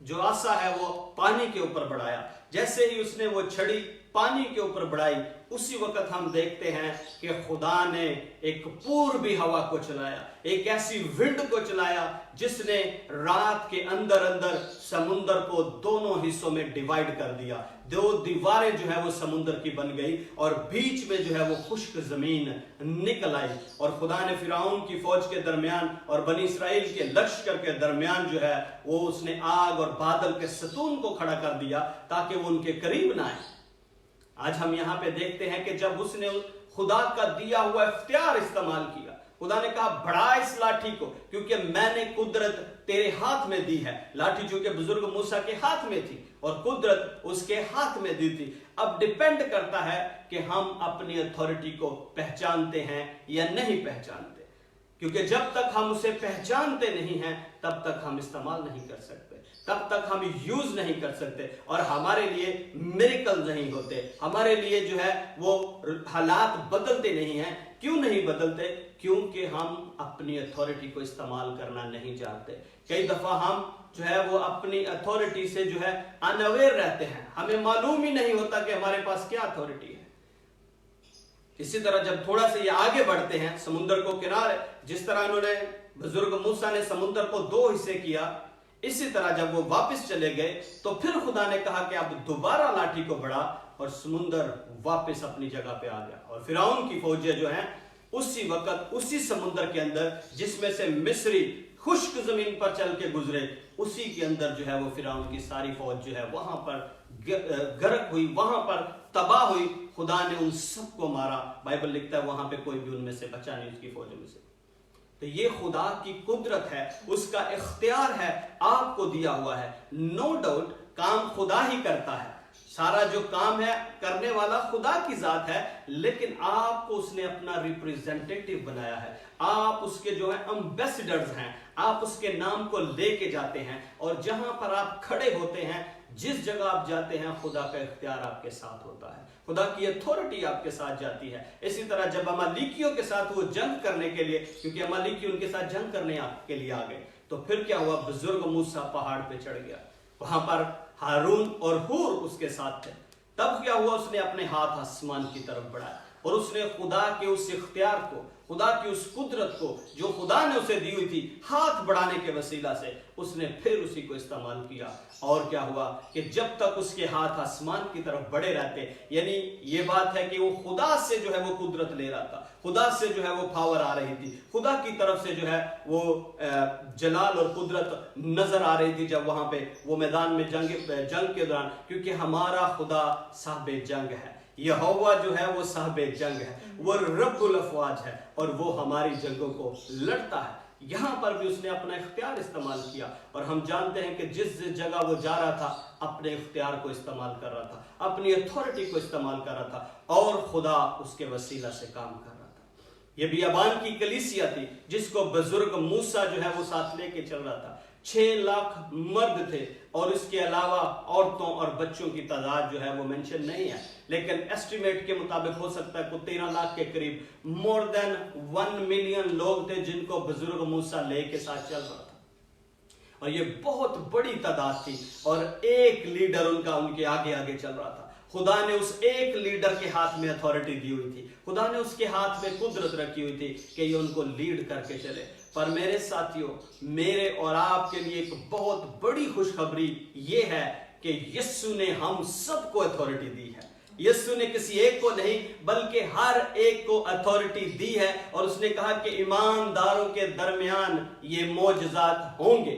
जो आसा है वो पानी के ऊपर बढ़ाया, जैसे ही उसने वो छड़ी पानी के ऊपर बढ़ाई, उसी वक्त हम देखते हैं कि खुदा ने एक पूर्वी हवा को चलाया, एक ऐसी विंड को चलाया जिसने रात के अंदर अंदर समुंदर को दोनों हिस्सों में डिवाइड कर दिया। दो दीवारें जो है वो समुंदर की बन गई और बीच में जो है वो खुश्क जमीन निकल आई। और खुदा ने फिरौन की फौज के दरमियान और बनी इस्राएल के लश्कर के दरमियान जो है वो उसने आग और बादल के सतून को खड़ा कर दिया ताकि वो उनके करीब ना आए। आज हम यहां पे देखते हैं कि जब उसने खुदा का दिया हुआ इख्तियार इस्तेमाल किया, खुदा ने कहा बढ़ा इस लाठी को क्योंकि मैंने कुदरत तेरे हाथ में दी है। लाठी चूंकि बुजुर्ग मूसा के हाथ में थी और कुदरत उसके हाथ में दी थी। अब डिपेंड करता है कि हम अपनी अथॉरिटी को पहचानते हैं या नहीं पहचानते, क्योंकि जब तक हम उसे पहचानते नहीं हैं तब तक हम इस्तेमाल नहीं कर सकते, तब तक हम यूज नहीं कर सकते और हमारे लिए मिरेकल नहीं होते, हमारे लिए जो है वो हालात बदलते नहीं हैं। क्यों नहीं बदलते? क्योंकि हम अपनी अथॉरिटी को इस्तेमाल करना नहीं जानते। कई दफा हम जो है वो अपनी अथॉरिटी से जो है अनअवेयर रहते हैं, हमें मालूम ही नहीं होता कि हमारे पास क्या अथॉरिटी है। इसी तरह जब थोड़ा सा ये आगे बढ़ते हैं समुद्र को किनारे, जिस तरह उन्होंने बुजुर्ग मूसा ने समुद्र को दो हिस्से किया, इसी तरह जब वो वापस चले गए तो फिर खुदा ने कहा कि अब दोबारा लाठी को बढ़ा और समुंदर वापस अपनी जगह पे आ गया। और फिरौन की फौजें जो हैं उसी वक्त उसी समुद्र के अंदर जिसमें से मिस्री खुश्क जमीन पर चल के गुजरे, उसी के अंदर जो है वो फिरौन की सारी फौज जो है वहां पर गर्क हुई, वहां पर तबाह हुई। खुदा ने उन सबको मारा। बाइबल लिखता है वहां पे कोई भी उनमें से बचा नहीं उसकी फौजों में से। तो ये खुदा की कुदरत है, उसका इख्तियार है, आपको दिया हुआ है। नो डाउट काम खुदा ही करता है, सारा जो काम है करने वाला खुदा की जात है, लेकिन आपको उसने अपना रिप्रेजेंटेटिव बनाया है। आप उसके जो है एम्बेसडर्स हैं, आप उसके नाम को लेके जाते हैं और जहां पर आप खड़े होते हैं, जिस जगह आप जाते हैं, खुदा का इख्तियार आपके साथ होता है, खुदा की अथॉरिटी आपके साथ जाती है। इसी तरह जब अमालिकियों के साथ वो जंग करने के लिए, क्योंकि अमालिकी उनके साथ जंग करने के लिए आ गए, तो फिर क्या हुआ? बुजुर्ग मूसा पहाड़ पे चढ़ गया, वहां पर हारून और हूर उसके साथ थे। तब क्या हुआ? उसने अपने हाथ आसमान की तरफ बढ़ाया और उसने खुदा के उस इख्तियार को, खुदा की उस कुदरत को जो खुदा ने उसे दी हुई थी, हाथ बढ़ाने के वसीला से उसने फिर उसी को इस्तेमाल किया। और क्या हुआ कि जब तक उसके हाथ आसमान की तरफ बढ़े रहते, यानी ये बात है कि वो खुदा से जो है वो कुदरत ले रहा था, खुदा से जो है वो पावर आ रही थी, खुदा की तरफ से जो है वो जलाल और कुदरत नजर आ रही थी जब वहां पे वो मैदान में जंग के दौरान, क्योंकि हमारा खुदा साहिब जंग है। यहोवा जो है वो साहिब जंग है, वो रब्बुल अफवाज है और वो हमारी जंगों को लड़ता है। यहां पर भी उसने अपना इख्तियार इस्तेमाल किया और हम जानते हैं कि जिस जगह वो जा रहा था अपने इख्तियार को इस्तेमाल कर रहा था, अपनी अथॉरिटी को इस्तेमाल कर रहा था और खुदा उसके वसीला से काम कर रहा था। ये बियाबान की कलीसिया थी जिसको बुजुर्ग मूसा जो है वो साथ लेके चल रहा था। 6 लाख मर्द थे और इसके अलावा औरतों और बच्चों की तादाद जो है वो मेंशन नहीं है, लेकिन एस्टिमेट के मुताबिक हो सकता है को 13 लाख के करीब, मोर देन 1 मिलियन लोग थे जिनको बुजुर्ग मूसा लेके साथ चल रहा था। और ये बहुत बड़ी तादाद थी और एक लीडर उनका उनके आगे आगे चल रहा था। खुदा ने उस एक लीडर के हाथ में अथॉरिटी दी हुई थी, खुदा ने उसके हाथ में कुदरत रखी हुई थी कि ये उनको लीड करके चले। पर मेरे साथियों, मेरे और आपके लिए एक बहुत बड़ी खुशखबरी ये है कि यीशु ने हम सबको अथॉरिटी दी है। यीशु ने किसी एक को नहीं बल्कि हर एक को अथॉरिटी दी है और उसने कहा कि ईमानदारों के दरमियान ये मोजज़ात होंगे।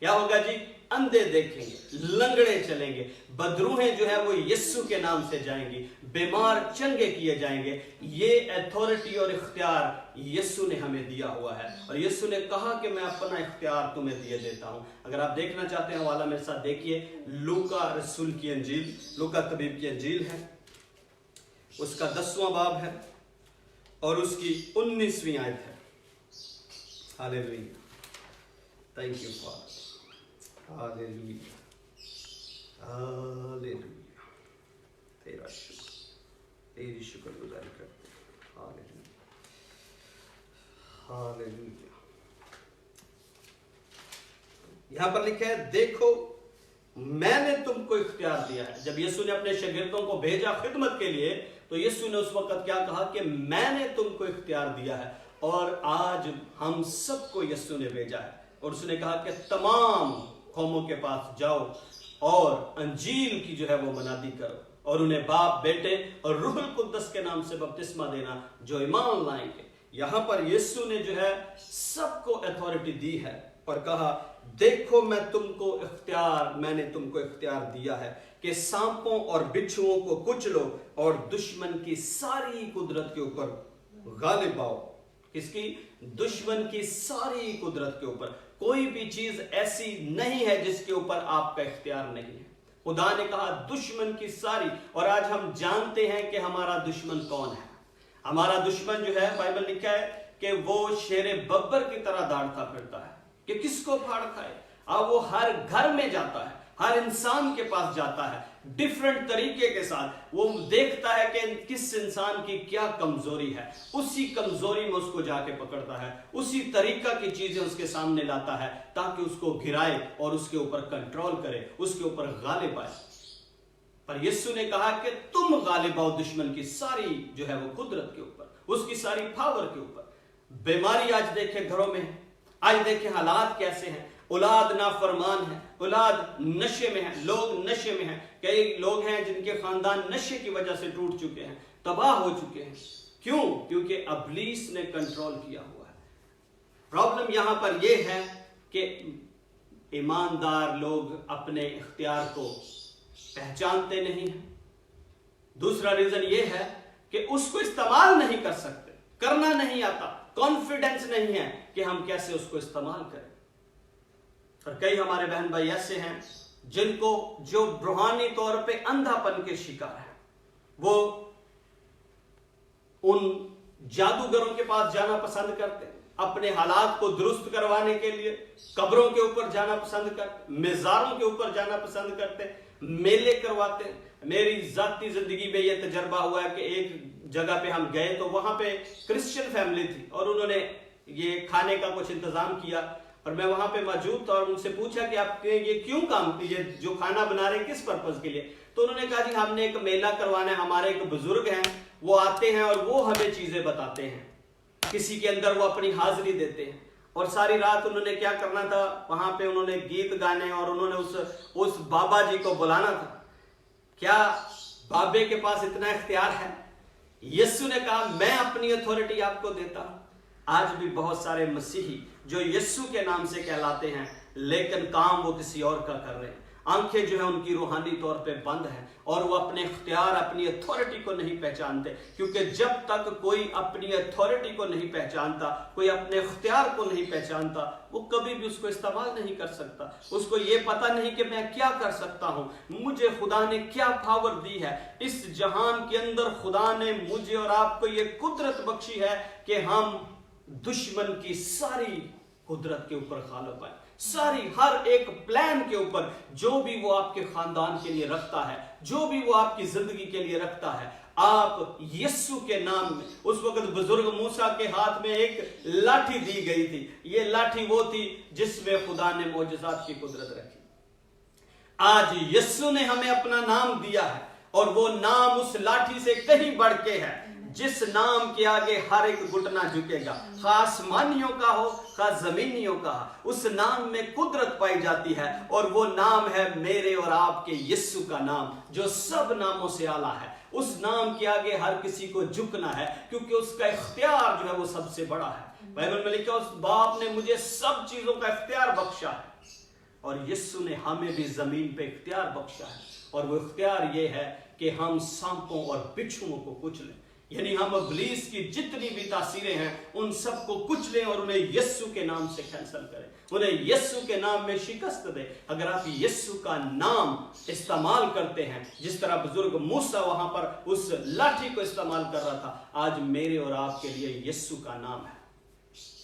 क्या होगा जी? अंधे देखेंगे, लंगड़े चलेंगे, बदरूहें जो है वो यीशु के नाम से जाएंगी, बीमार चंगे किए जाएंगे। ये अथॉरिटी और इख्तियार यीशु ने हमें दिया हुआ है और यीशु ने कहा कि मैं अपना इख्तियार तुम्हें दिए देता हूं। अगर आप देखना चाहते हैं हवाला मेरे साथ देखिए, लूका रसूल की अंजील, लूका तबीब की अंजील है, उसका 10वां बाब है और उसकी 19वीं आयत है। Hallelujah, thank you for, hallelujah, hallelujah, तेरा शुक्र, तेरी शुक्रगुजारी करते हैं। Hallelujah, hallelujah. यहां पर लिखा है, देखो मैंने तुमको इख्तियार दिया है। जब यीशु ने अपने शागिर्दों को भेजा खिदमत के लिए, तो यीशु ने उस वक्त क्या कहा कि मैंने तुमको इख्तियार दिया है। और आज हम सबको यीशु ने भेजा है और उसने कहा कि तमाम कौमों के पास जाओ और अंजील की जो है वो मनादी करो और उन्हें बाप, बेटे और रूहुल कुद्दस के नाम से बपतिस्मा देना जो ईमान लाएंगे। यहां पर यीशु ने जो है सबको अथॉरिटी दी है और कहा, देखो मैंने तुमको इख्तियार दिया है कि सांपों और बिच्छुओं को कुचलो और दुश्मन की सारी कुदरत के ऊपर गालिब आओ। किसकी? दुश्मन की सारी कुदरत के ऊपर। कोई भी चीज ऐसी नहीं है जिसके ऊपर आपका इख्तियार नहीं है। खुदा ने कहा दुश्मन की सारी, और आज हम जानते हैं कि हमारा दुश्मन कौन है। हमारा दुश्मन जो है, बाइबल लिखा है कि वो शेरे बब्बर की तरह दौड़ता फिरता है कि किसको फाड़ खाए। अब वो हर घर में जाता है, हर इंसान के पास जाता है, डिफरेंट तरीके के साथ वो देखता है कि किस इंसान की क्या कमजोरी है, उसी कमजोरी में उसको जाके पकड़ता है, उसी तरीका की चीजें उसके सामने लाता है ताकि उसको गिराए और उसके ऊपर कंट्रोल करे, उसके ऊपर गालिब आए। पर यीशु ने कहा कि तुम गालिब आओ दुश्मन की सारी जो है वो कुदरत के ऊपर, उसकी सारी पावर के ऊपर। बीमारी आज देखे घरों में, आज देखे हालात कैसे हैं। औलाद नाफरमान है, औलाद नशे में है, लोग नशे में हैं। कई लोग हैं जिनके खानदान नशे की वजह से टूट चुके हैं, तबाह हो चुके हैं। क्यों? क्योंकि इब्लीस ने कंट्रोल किया हुआ है। प्रॉब्लम यहां पर यह है कि ईमानदार लोग अपने इख्तियार को पहचानते नहीं हैं। दूसरा रीजन यह है कि उसको इस्तेमाल नहीं कर सकते, करना नहीं आता, कॉन्फिडेंस नहीं है कि हम कैसे उसको इस्तेमाल करें। और कई हमारे बहन भाई ऐसे हैं जिनको जो रूहानी तौर पे अंधापन के शिकार है, वो उन जादूगरों के पास जाना पसंद करते हैं, अपने हालात को दुरुस्त करवाने के लिए कब्रों के ऊपर जाना पसंद करते, मेजारों के ऊपर जाना पसंद करते, मेले करवाते हैं। मेरी जाती जिंदगी में यह तजर्बा हुआ है कि एक जगह पे हम गए तो वहां पे क्रिश्चियन फैमिली थी और उन्होंने ये खाने का कुछ इंतजाम किया और मैं वहां पे मौजूद था और उनसे पूछा कि आप ये क्यों काम, ये जो खाना बना रहे हैं किस पर्पज के लिए। तो उन्होंने कहा जी हमने एक मेला करवाना है, हमारे एक बुजुर्ग हैं वो आते हैं और वो हमें चीजें बताते हैं, किसी के अंदर वो अपनी हाजिरी देते हैं। और सारी रात उन्होंने क्या करना था, वहां पे उन्होंने गीत गाने और उन्होंने उस बाबा जी को बुलाना था। क्या बाबे के पास इतना इख्तियार है? यीशु ने कहा मैं अपनी अथॉरिटी आपको देता हूं। आज भी बहुत सारे मसीही जो यीशु के नाम से कहलाते हैं लेकिन काम वो किसी और का कर रहे हैं। आंखें जो है उनकी रूहानी तौर पे बंद है और वो अपने इख्तियार, अपनी अथॉरिटी को नहीं पहचानते। क्योंकि जब तक कोई अपनी अथॉरिटी को नहीं पहचानता, कोई अपने इख्तियार को नहीं पहचानता, वो कभी भी उसको इस्तेमाल नहीं कर सकता। उसको ये पता नहीं कि मैं क्या कर सकता हूं, मुझे खुदा ने क्या पावर दी है। इस जहान के अंदर खुदा ने मुझे और आपको ये कुदरत बख्शी है कि हम दुश्मन की सारी कुदरत के ऊपर गालिब आए, सारी हर एक प्लान के ऊपर जो भी वो आपके खानदान के लिए रखता है, जो भी वो आपकी जिंदगी के लिए रखता है। आप यीशु के नाम में, उस वक्त बुजुर्ग मूसा के हाथ में एक लाठी दी गई थी, ये लाठी वो थी जिसमें खुदा ने मौजज़ात की कुदरत रखी। आज यीशु ने हमें अपना नाम दिया है और वो नाम उस लाठी से कहीं बढ़ के है, जिस नाम के आगे हर एक घुटना झुकेगा, खा आसमानियों का हो खा जमीनियों का, उस नाम में कुदरत पाई जाती है। और वो नाम है मेरे और आपके यीशु का नाम, जो सब नामों से आला है। उस नाम के आगे हर किसी को झुकना है क्योंकि उसका इख्तियार जो है वो सबसे बड़ा है। बाइबल में लिखा उस बाप ने मुझे सब चीजों का इख्तियार बख्शा है। और यीशु ने हमें भी जमीन पे इख्तियार बख्शा है, और वो इख्तियार ये है कि हम सांपों और बिच्छुओं को कुचलें, यानी हम इब्लीस की जितनी भी तासीरें हैं उन सबको कुचलें और उन्हें यीशु के नाम से कैंसिल करें, उन्हें यीशु के नाम में शिकस्त दें। अगर आप यीशु का नाम इस्तेमाल करते हैं, जिस तरह बुजुर्ग मूसा वहां पर उस लाठी को इस्तेमाल कर रहा था, आज मेरे और आपके लिए यीशु का नाम है।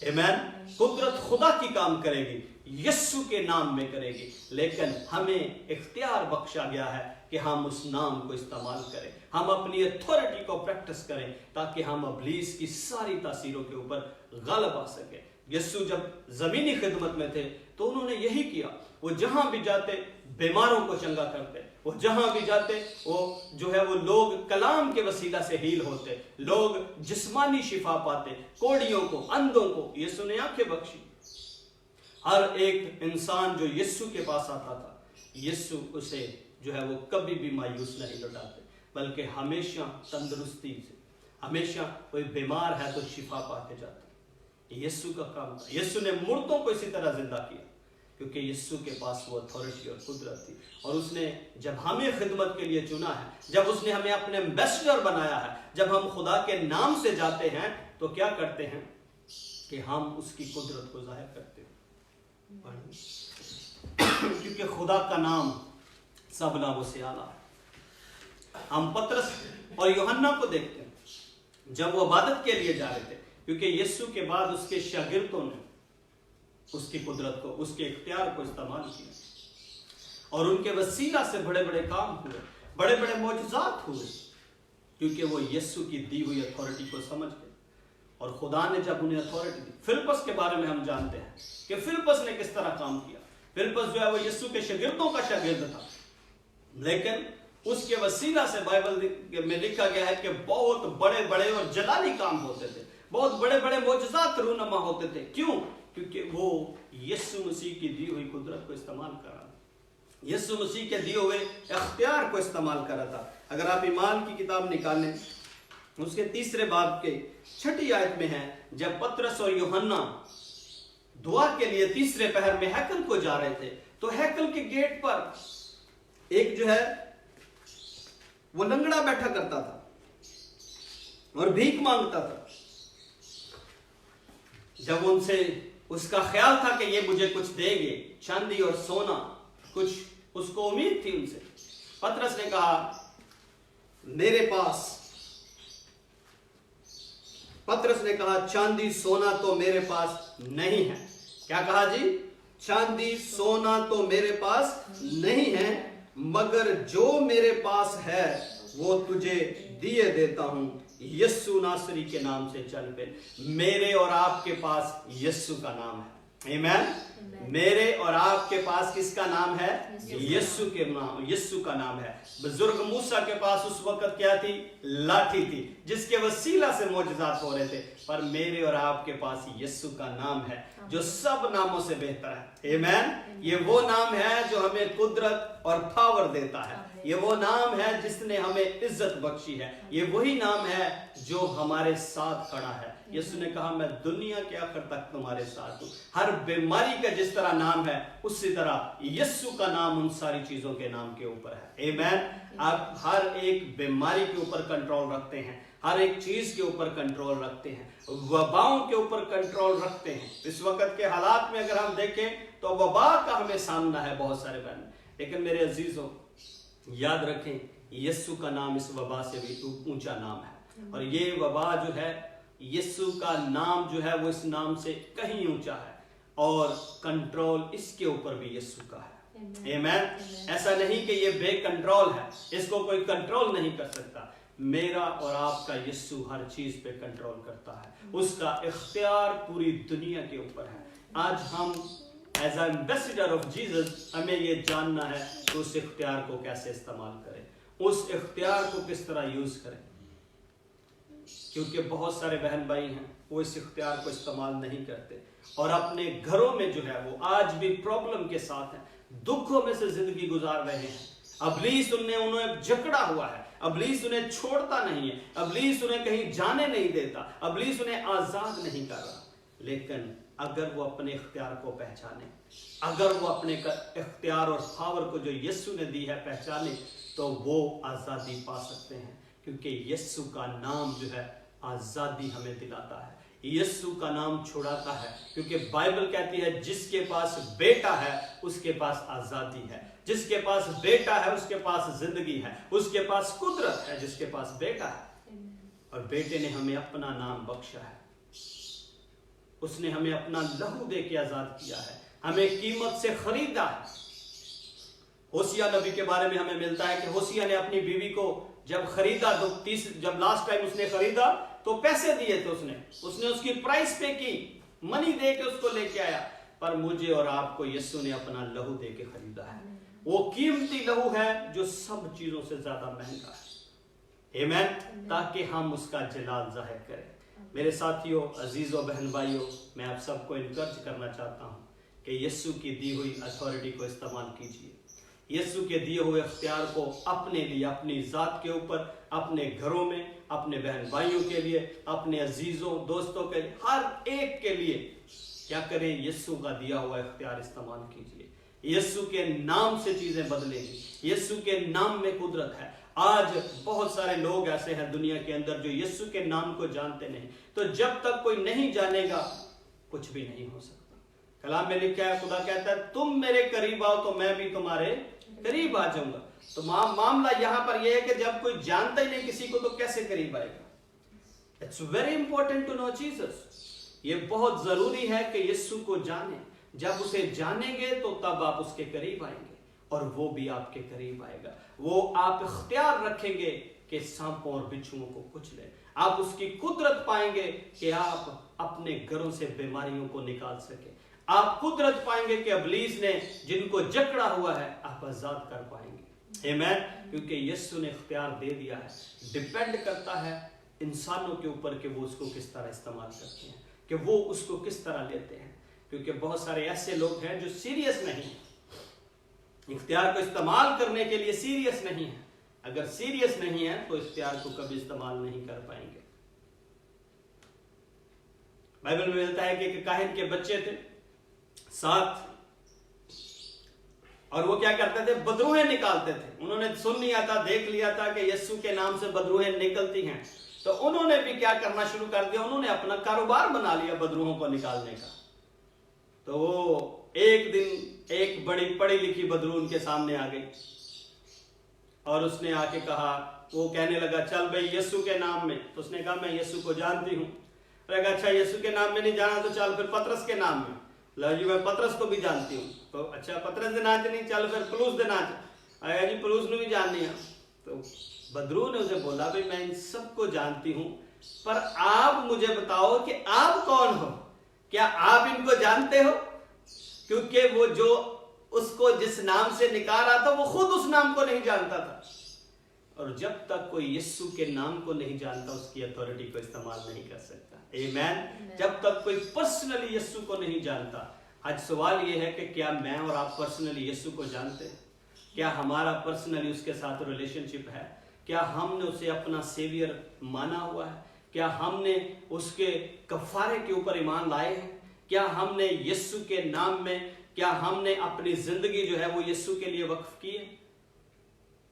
आमीन। कुदरत खुदा की काम करेगी, यीशु के नाम में करेगी, लेकिन हमें इख्तियार बख्शा गया है कि हम उस नाम को इस्तेमाल करें, हम अपनी अथॉरिटी को प्रैक्टिस करें, ताकि हम इब्लीस की सारी तासीरों के ऊपर गलबा आ सके। यीशु जब जमीनी खिदमत में थे तो उन्होंने यही किया, वो जहां भी जाते बीमारों को चंगा करते, वो जहां भी जाते वो जो है वो लोग कलाम के वसीला से हील होते, लोग जिस्मानी शिफा पाते, कोड़ियों को, अंधों को यीशु ने आंखें बख्शी। हर एक इंसान जो यीशु के पास आता था, यीशु उसे जो है वो कभी भी मायूस नहीं लौटाते, बल्कि हमेशा तंदुरुस्ती से, हमेशा कोई बीमार है तो शिफा पाके जाता। यीशु का काम था। यीशु ने मुर्दों को इसी तरह जिंदा किया, क्योंकि यीशु के पास वो अथॉरिटी और कुदरत थी। और उसने जब हमें खिदमत के लिए चुना है, जब उसने हमें अपने एम्बेसडर बनाया है, जब हम खुदा के नाम से जाते हैं तो क्या करते हैं कि हम उसकी कुदरत को जाहिर करते हैं, क्योंकि खुदा का नाम सब नामों से आला है। हम पतरस और यूहन्ना को देखते हैं जब वो इबादत के लिए जा रहे थे, क्योंकि यीशु के बाद उसके शागिर्दों ने उसकी कुदरत को, उसके इख्तियार को इस्तेमाल किया और उनके वसीला से बड़े बड़े काम हुए, बड़े बड़े मौजज़ात हुए, क्योंकि वो यीशु की दी हुई अथॉरिटी को समझ गए। और खुदा ने जब उन्हें अथॉरिटी दी, फिलिप्पस के बारे में हम जानते हैं कि फिलिप्पस ने किस तरह काम किया। फिलिप्पस जो है वो यीशु के शागिर्दों का शागिर्द था, लेकिन उसके वसीला से बाइबल में लिखा गया है कि बहुत बड़े बड़े और जलाली काम होते थे, बहुत बड़े बड़े मौजज़ात रूनुमा होते थे। क्यों? क्योंकि वो यीशु मसीह की दी हुई कुदरत को इस्तेमाल कर रहा था, यीशु मसीह के दिए हुए इख्तियार को इस्तेमाल कर रहा था। अगर आप ईमान की किताब निकालें, उसके 3 बाब के 6 आयत में है, जब पतरस और यूहन्ना दुआ के लिए 3 पहर में हैकल को जा रहे थे, तो हैकल के गेट पर एक जो है वो लंगड़ा बैठा करता था और भीख मांगता था। जब उनसे उसका ख्याल था कि ये मुझे कुछ देंगे, चांदी और सोना, कुछ उसको उम्मीद थी उनसे, पतरस ने कहा चांदी सोना तो मेरे पास नहीं है। क्या कहा जी? चांदी सोना तो मेरे पास नहीं है, मगर जो मेरे पास है वो तुझे दिए देता हूं, यीशु नासरी के नाम से चल पे। मेरे और आपके पास यीशु का नाम है। आमीन। मेरे और आपके पास किसका नाम है? यीशु के नाम, यीशु का नाम है। बुजुर्ग मूसा के पास उस वक्त क्या थी? लाठी थी, जिसके वसीला से मौजज़ात हो रहे थे। पर मेरे और आपके पास यीशु का नाम है जो सब नामों से बेहतर है। आमीन। ये वो नाम है जो हमें कुदरत और पावर देता है, ये वो नाम है जिसने हमें इज्जत बख्शी है, ये वही नाम है जो हमारे साथ खड़ा है। यीशु ने कहा मैं दुनिया के आखिर तक तुम्हारे साथ हूं। हर बीमारी का जिस तरह नाम है, उसी तरह यीशु का नाम उन सारी चीजों के नाम के ऊपर है। आमीन। आप हर एक बीमारी के ऊपर कंट्रोल रखते हैं, हर एक चीज के ऊपर कंट्रोल रखते हैं, वबाओं के ऊपर कंट्रोल रखते हैं। इस वक्त के हालात में अगर हम देखें तो वबा का हमें सामना है बहुत सारे बहन, लेकिन मेरे अजीजों याद रखें यीशु का नाम इस वबा से भी ऊंचा नाम है। और ये वबा जो है, यीशु का नाम जो है वो इस नाम से कहीं ऊंचा है, और कंट्रोल इसके ऊपर भी यीशु का है। आमीन। ऐसा नहीं कि ये बेकंट्रोल है, इसको कोई कंट्रोल नहीं कर सकता। मेरा और आपका यीशु हर चीज पे कंट्रोल करता है, उसका इख्तियार पूरी दुनिया के ऊपर है। आज हम एज एम्बेसडर ऑफ जीसस हमें ये जानना है कि उस इख्तियार को कैसे इस्तेमाल करें, उस इख्तियार को किस तरह यूज करें, क्योंकि बहुत सारे बहन भाई हैं वो इस इख्तियार को इस्तेमाल नहीं करते और अपने घरों में जो है वो आज भी प्रॉब्लम के साथ हैं, दुखों में से जिंदगी गुजार रहे हैं। इब्लीस उन्हें जकड़ा हुआ है, इब्लीस उन्हें छोड़ता नहीं है, इब्लीस उन्हें कहीं जाने नहीं देता, इब्लीस उन्हें आजाद नहीं कर रहा। लेकिन अगर वो अपने इख्तियार को पहचाने, अगर वो अपने इख्तियार और पावर को जो यीशु ने दी है पहचाने, तो वो आज़ादी पा सकते हैं। क्योंकि यीशु का नाम जो है आज़ादी हमें दिलाता है, यीशु का नाम छुड़ाता है। क्योंकि बाइबल कहती है जिसके पास बेटा है उसके पास आज़ादी है, जिसके पास बेटा है उसके पास जिंदगी है, उसके पास कुदरत है जिसके पास बेटा है। और बेटे ने हमें अपना नाम बख्शा है, उसने हमें अपना लहू दे के आजाद किया है, हमें कीमत से खरीदा है। होशिया नबी के बारे में हमें मिलता है कि होशिया ने अपनी बीवी को जब खरीदा, जब लास्ट टाइम उसने खरीदा तो पैसे दिए थे, उसने उसकी प्राइस पे की, मनी दे के उसको लेके आया। पर मुझे और आपको यीशु ने अपना लहू दे के खरीदा है। वो कीमती लहू है जो सब चीजों से ज्यादा महंगा है। आमीन। ताकि हम उसका जलाल जाहिर करें। मेरे साथियों, अजीजों, बहन भाइयों, मैं आप सबको इनकरेज करना चाहता हूं कि यीशु की दी हुई अथॉरिटी को इस्तेमाल कीजिए। यीशु के दिए हुए इख्तियार को अपने लिए, अपनी जात के ऊपर, अपने घरों में, अपने बहन भाइयों के लिए, अपने अजीजों दोस्तों के, हर एक के लिए क्या करें, यीशु का दिया हुआ इख्तियार इस्तेमाल कीजिए। यीशु के नाम से चीजें बदलेंगी, यीशु के नाम में कुदरत है। आज बहुत सारे लोग ऐसे हैं दुनिया के अंदर जो यीशु के नाम को जानते नहीं। तो जब तक कोई नहीं जानेगा कुछ भी नहीं हो सकता। कलाम में लिखा है, खुदा कहता है तुम मेरे करीब आओ तो मैं भी तुम्हारे करीब आ जाऊंगा। तो मामला यहां पर यह है कि जब कोई जानता ही नहीं किसी को तो कैसे करीब आएगा। It's very important to know Jesus. ये बहुत जरूरी है कि यीशु को जाने। जब उसे जानेंगे तो तब आप उसके करीब आएंगे और वो भी आपके करीब आएगा। वो आप इख्तियार रखेंगे कि सांपों और बिच्छुओं को कुचले। आप उसकी कुदरत पाएंगे कि आप अपने घरों से बीमारियों को निकाल सके। आप कुदरत पाएंगे कि इब्लीस ने जिनको जकड़ा हुआ है आप आजाद कर पाएंगे। आमीन। क्योंकि यीशु ने इख्तियार दे दिया है। डिपेंड करता है इंसानों के ऊपर कि वो उसको किस तरह इस्तेमाल करते हैं, कि वो उसको किस तरह लेते हैं। क्योंकि बहुत सारे ऐसे लोग हैं जो सीरियस नहीं है, इख्तियार को इस्तेमाल करने के लिए सीरियस नहीं है। अगर सीरियस नहीं है तो इख्तियार को कभी इस्तेमाल नहीं कर पाएंगे। बाइबल में मिलता है कि एक काहिन के बच्चे थे 7, और वो क्या करते थे, बदरूहें निकालते थे। उन्होंने सुन लिया था, देख लिया था कि यीशु के नाम से बदरूहें निकलती हैं, तो उन्होंने भी क्या करना शुरू कर दिया, उन्होंने अपना कारोबार बना लिया बदरूहों को निकालने का। तो वो एक दिन एक बड़ी पढ़ी लिखी बदरू उनके सामने आ गई और उसने आके कहा, वो कहने लगा चल भाई यीशु के नाम में। तो उसने कहा मैं यीशु को जानती हूँ। अच्छा यीशु के नाम में नहीं जाना तो चल फिर पतरस के नाम में। लो जी मैं पतरस को भी जानती हूँ। तो अच्छा पतरस दे नाच नहीं, चल फिर पुलूस दे नाच। आया जी पुलूस ने भी जाननी है। तो बदरू ने उसे बोला भाई मैं इन सबको जानती हूँ, पर आप मुझे बताओ कि आप कौन हो, क्या आप इनको जानते हो? क्योंकि वो जो उसको जिस नाम से निकाल रहा था वो खुद उस नाम को नहीं जानता था। और जब तक कोई यीशु के नाम को नहीं जानता उसकी अथॉरिटी को इस्तेमाल नहीं कर सकता। आमीन। जब तक कोई पर्सनली यीशु को नहीं जानता। आज सवाल ये है कि क्या मैं और आप पर्सनली यीशु को जानते हैं? क्या हमारा पर्सनली उसके साथ रिलेशनशिप है? क्या हमने उसे अपना सेवियर माना हुआ है? क्या हमने उसके कफारे के ऊपर ईमान लाए हैं? क्या हमने यीशु के नाम में, क्या हमने अपनी जिंदगी जो है वो यीशु के लिए वक्फ की है?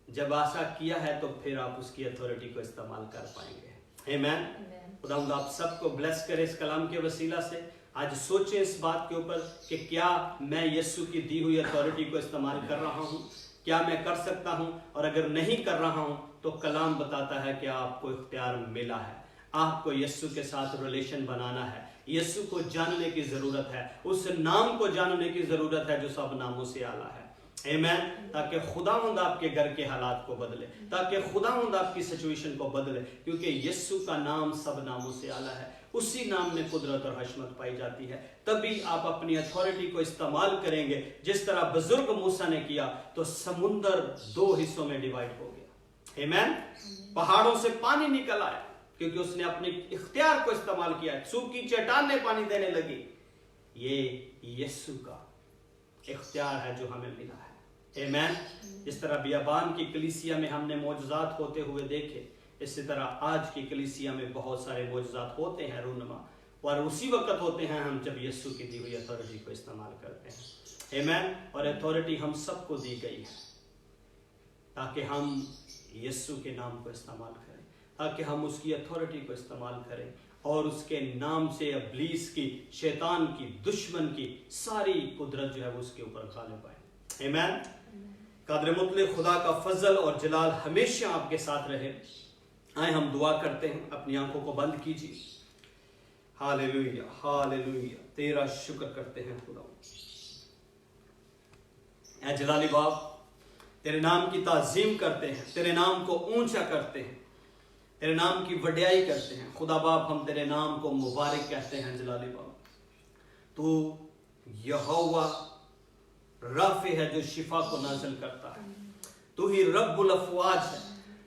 जब ऐसा किया है तो फिर आप उसकी अथॉरिटी को इस्तेमाल कर पाएंगे। आमीन। खुदावंद आप सबको ब्लेस करे इस कलाम के वसीला से। आज सोचें इस बात के ऊपर कि क्या मैं यीशु की दी हुई अथॉरिटी को इस्तेमाल कर रहा हूं, क्या मैं कर सकता हूं? और अगर नहीं कर रहा हूं तो कलाम बताता है कि आपको इख्तियार मिला है। आपको यीशु के साथ रिलेशन बनाना है, यीशु को जानने की जरूरत है, उस नाम को जानने की जरूरत है जो सब नामों से आला है। आमीन। ताकि खुदावंद आपके घर के हालात को बदले, ताकि खुदावंद आपकी सिचुएशन को बदले। क्योंकि यीशु का नाम सब नामों से आला है, उसी नाम में कुदरत और हशमत पाई जाती है। तभी आप अपनी अथॉरिटी को इस्तेमाल करेंगे। जिस तरह बुजुर्ग मूसा ने किया तो समुंदर 2 हिस्सों में डिवाइड हो गया। आमीन। पहाड़ों से पानी निकल आया क्योंकि उसने अपने इख्तियार को इस्तेमाल किया। सूखी चट्टानें पानी देने लगी। ये यीशु का इख्तियार है जो हमें मिला है। आमीन। जिस तरह बियाबान की कलीसिया में हमने मौजज़ात होते हुए देखे, इसी तरह आज की कलीसिया में बहुत सारे मौजज़ात होते हैं रूनमा। और उसी वक्त होते हैं हम जब यीशु की दी हुई अथॉरिटी को इस्तेमाल करते हैं। आमीन। और अथॉरिटी हम सबको दी गई है ताकि हम यीशु के नाम को इस्तेमाल करें, ताकि हम उसकी अथॉरिटी को इस्तेमाल करें और उसके नाम से इब्लीस की, शैतान की, दुश्मन की सारी कुदरत जो है वो उसके ऊपर गालिब आए। आमीन। कादर मुतलक खुदा का फजल और जलाल हमेशा आपके साथ रहे। आए हम दुआ करते हैं, अपनी आंखों को बंद कीजिए। हालेलुया, हालेलुया, तेरा शुक्र करते हैं खुदा। ऐ जलाली बाप, तेरे नाम की ताजीम करते हैं, तेरे नाम को ऊंचा करते हैं, तेरे नाम की वड्याई करते हैं। खुदा बाप, हम तेरे नाम को मुबारक कहते हैं। जलाली बाप, तू यहोवा राफे है जो शिफा को नाजिल करता है। तू ही रब्बुल अफवाज है,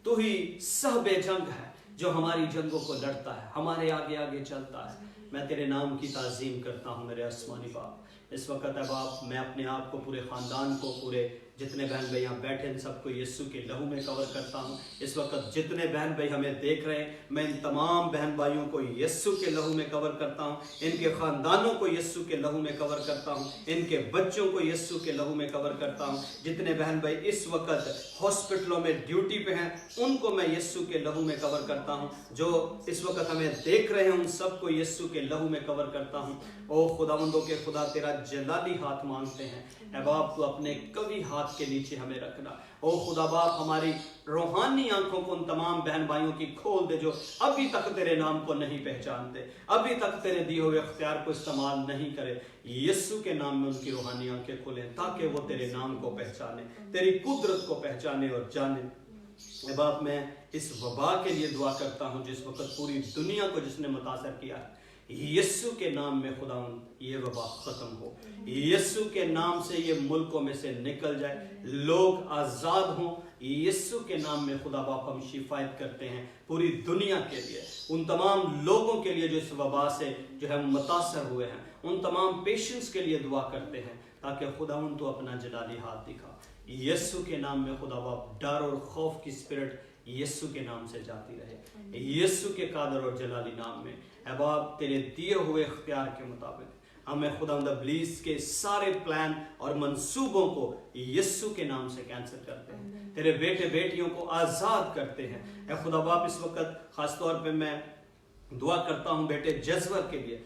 तू ही सहबे जंग है जो हमारी जंगों को लड़ता है, हमारे आगे आगे चलता है। मैं तेरे नाम की ताजीम करता हूँ मेरे आसमानी बाप। इस वक्त है बाप, मैं अपने आप को, पूरे ख़ानदान को, पूरे जितने बहन भाई यहाँ बैठे हैं सबको यीशु के लहू में कवर करता हूँ। इस वक्त जितने बहन भाई हमें देख रहे हैं, मैं इन तमाम बहन भाइयों को यीशु के लहू में कवर करता हूँ। इनके ख़ानदानों को यीशु के लहू में कवर करता हूँ। इनके बच्चों को यीशु के लहू में कवर करता हूँ। जितने बहन भाई इस वक्त हॉस्पिटलों में ड्यूटी पे हैं, उनको मैं यीशु के लहू में कवर करता हूँ। जो इस वक्त हमें देख रहे हैं, उन सबको यीशु के लहू में कवर करता हूँ। ओ खुदावंदों के खुदा, तेरा जलाली हाथ मांगते हैं। ऐ बाप, तू अपने कवि हाथ के नीचे हमें रखना। ओ खुदा बाप, हमारी रूहानी आंखों को उन तमाम बहन भाइयों की खोल दे जो अभी तक तेरे नाम को नहीं पहचानते, अभी तक तेरे दिए हुए अख्तियार को इस्तेमाल नहीं करे। यीशु के नाम में उनकी रूहानी आंखें खोलें ताकि वो तेरे नाम को पहचाने, तेरी कुदरत को पहचाने और जाने। बाप, मैं इस वबा के लिए दुआ करता हूँ जिस वक्त पूरी दुनिया को जिसने मुतासर किया है। यीशु के नाम में खुदावंद ये वबा खत्म हो। यीशु के नाम से ये मुल्कों में से निकल जाए, लोग आजाद हों। यीशु के नाम में खुदा बाप हम शिफायत करते हैं पूरी दुनिया के लिए, उन तमाम लोगों के लिए जो इस वबा से जो है मुतासर हुए हैं, उन तमाम पेशेंट्स के लिए दुआ करते हैं ताकि खुदावंद तो अपना जलाली हाथ दिखा। यीशु के नाम में खुदा बाप डर और खौफ की स्पिरिट यीशु के नाम से जाती रहे। यीशु के कादर और जलाली नाम में ऐ बाप, तेरे दिए हुए इख्तियार के मुताबिक हमें खुदावंद इब्लीस के सारे प्लान और मंसूबों को यीशु के नाम से कैंसिल करते हैं, तेरे बेटे बेटियों को आजाद करते हैं। ऐ खुदा बाप, इस वक्त खास तौर पे मैं दुआ करता हूँ बेटे जजवर के लिए,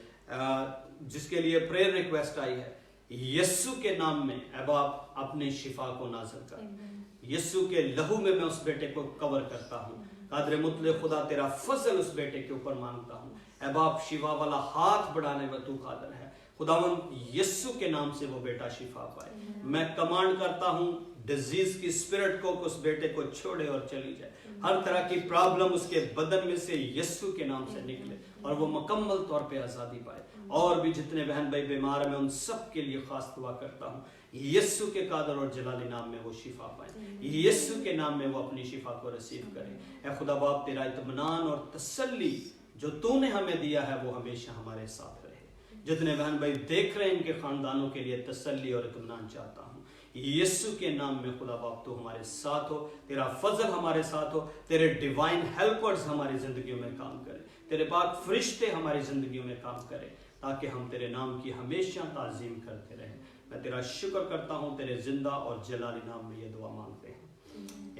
जिसके लिए प्रेयर रिक्वेस्ट आई है। यीशु के नाम में ऐ बाप अपने शिफा को नाज़िल कर। यीशु के लहू में मैं उस बेटे को कवर करता हूँ। कादर मुतलक खुदा, तेरा फजल उस बेटे के ऊपर मांगता हूँ। ऐ बाप, शिफा वाला हाथ बढ़ाने में तू कादर है। खुदावंद, यीशु के नाम से वो बेटा शिफा पाए। मैं कमांड करता हूँ डिजीज की स्पिरिट को उस बेटे को छोड़े और चली जाए। हर तरह की प्रॉब्लम उसके बदन में से यीशु के नाम से निकले और वो मुकम्मल तौर पे आज़ादी पाए। और भी जितने बहन भाई बीमार हैं, मैं उन सब के लिए खास दुआ करता हूँ। यीशु के कादर और जलाली नाम में वो शिफा पाए। यीशु के नाम में वो अपनी शिफा को रिसीव करें। ऐ खुदा बाप, तेरा इत्मीनान और तसल्ली जो तूने हमें दिया है वो हमेशा हमारे साथ रहे। जितने बहन भाई देख रहे हैं, इनके खानदानों के लिए तसल्ली और इत्मीनान चाहता हूँ। यीशु के नाम में खुदा बाप तू हमारे साथ हो, तेरा फजल हमारे साथ हो, तेरे डिवाइन हेल्पर्स हमारी जिंदगियों में काम करें, तेरे पाक फरिश्ते हमारी जिंदगियों में काम करें ताकि हम तेरे नाम की हमेशा ताजीम करते रहें। मैं तेरा शुक्र करता हूँ, तेरे जिंदा और जलाली नाम में ये दुआ मांगते हैं।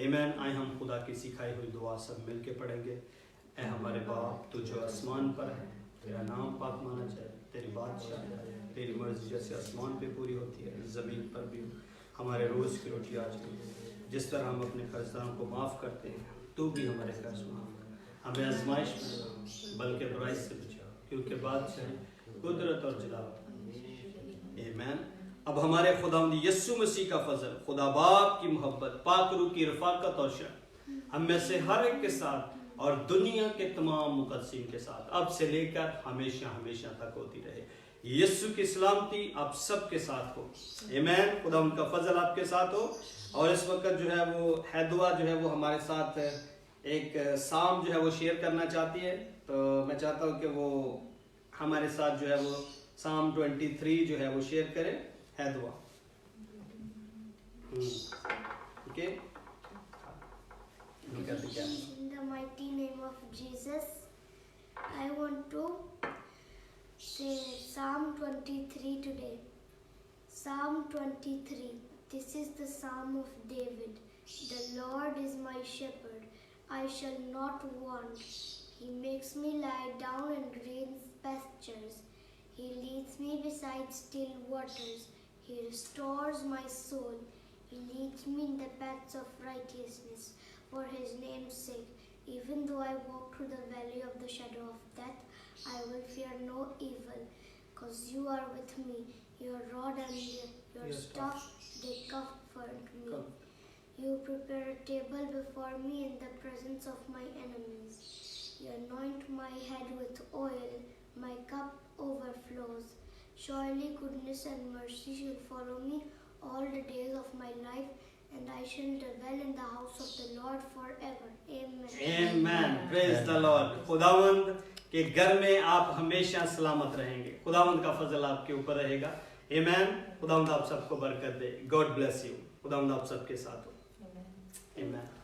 आमीन। आए हम खुदा की सिखाई हुई दुआ सब मिल के पढ़ेंगे। ऐ हमारे बाप, तू जो आसमान पर है, तेरा नाम पाक माना जाए, तेरी बादशाह, तेरी मर्जी जैसे आसमान पे पूरी होती है ज़मीन पर भी। हमारे रोज़ की रोटी आज दे। जिस तरह हम अपने कर्जदारों को माफ़ करते हैं, तू भी हमारे कर्ज माफ़ कर। हमें आजमाइश में बल्कि बुराई से बचा, क्योंकि बादशाह, कुदरत और जलाल। आमीन। अब हमारे खुदावंद यीशु मसीह का फजल, खुदा बाप की मोहब्बत, पाक रूह की रफाकत और शर्फ हम में से हर एक के साथ और दुनिया के तमाम मुकद्दसीन के साथ अब से लेकर हमेशा हमेशा तक होती रहे। यीशु की सलामती आप सबके साथ हो। आमीन। खुदा उनका फजल आपके साथ हो। और इस वक्त जो है वो हैदुआ जो है वो हमारे साथ एक साम जो है वो शेयर करना चाहती है, तो मैं चाहता हूँ कि वो हमारे साथ जो है वो साम 23 जो है वो शेयर करे। हैदुआ, okay. In the mighty name of Jesus, I want to say Psalm 23 today. Psalm 23. This is the Psalm of David. The Lord is my shepherd. I shall not want. He makes me lie down in green pastures. He leads me beside still waters. He restores my soul. He leads me in the paths of righteousness for his name's sake. Even though I walk through the valley of the shadow of death, I will fear no evil, because you are with me. Your rod and your staff, they comfort me. You prepare a table before me in the presence of my enemies. You anoint my head with oil. My cup overflows. Surely goodness and mercy shall follow me all the days of my life, and I shall dwell in the house of the Lord forever. Amen. Amen. Praise the Lord. खुदावंद के घर में आप हमेशा सलामत रहेंगे. खुदावंद का फजल आपके ऊपर रहेगा. Amen. खुदावंद आप सबको बरकत दे. God bless you. खुदावंद आप सबके साथ हो. Amen.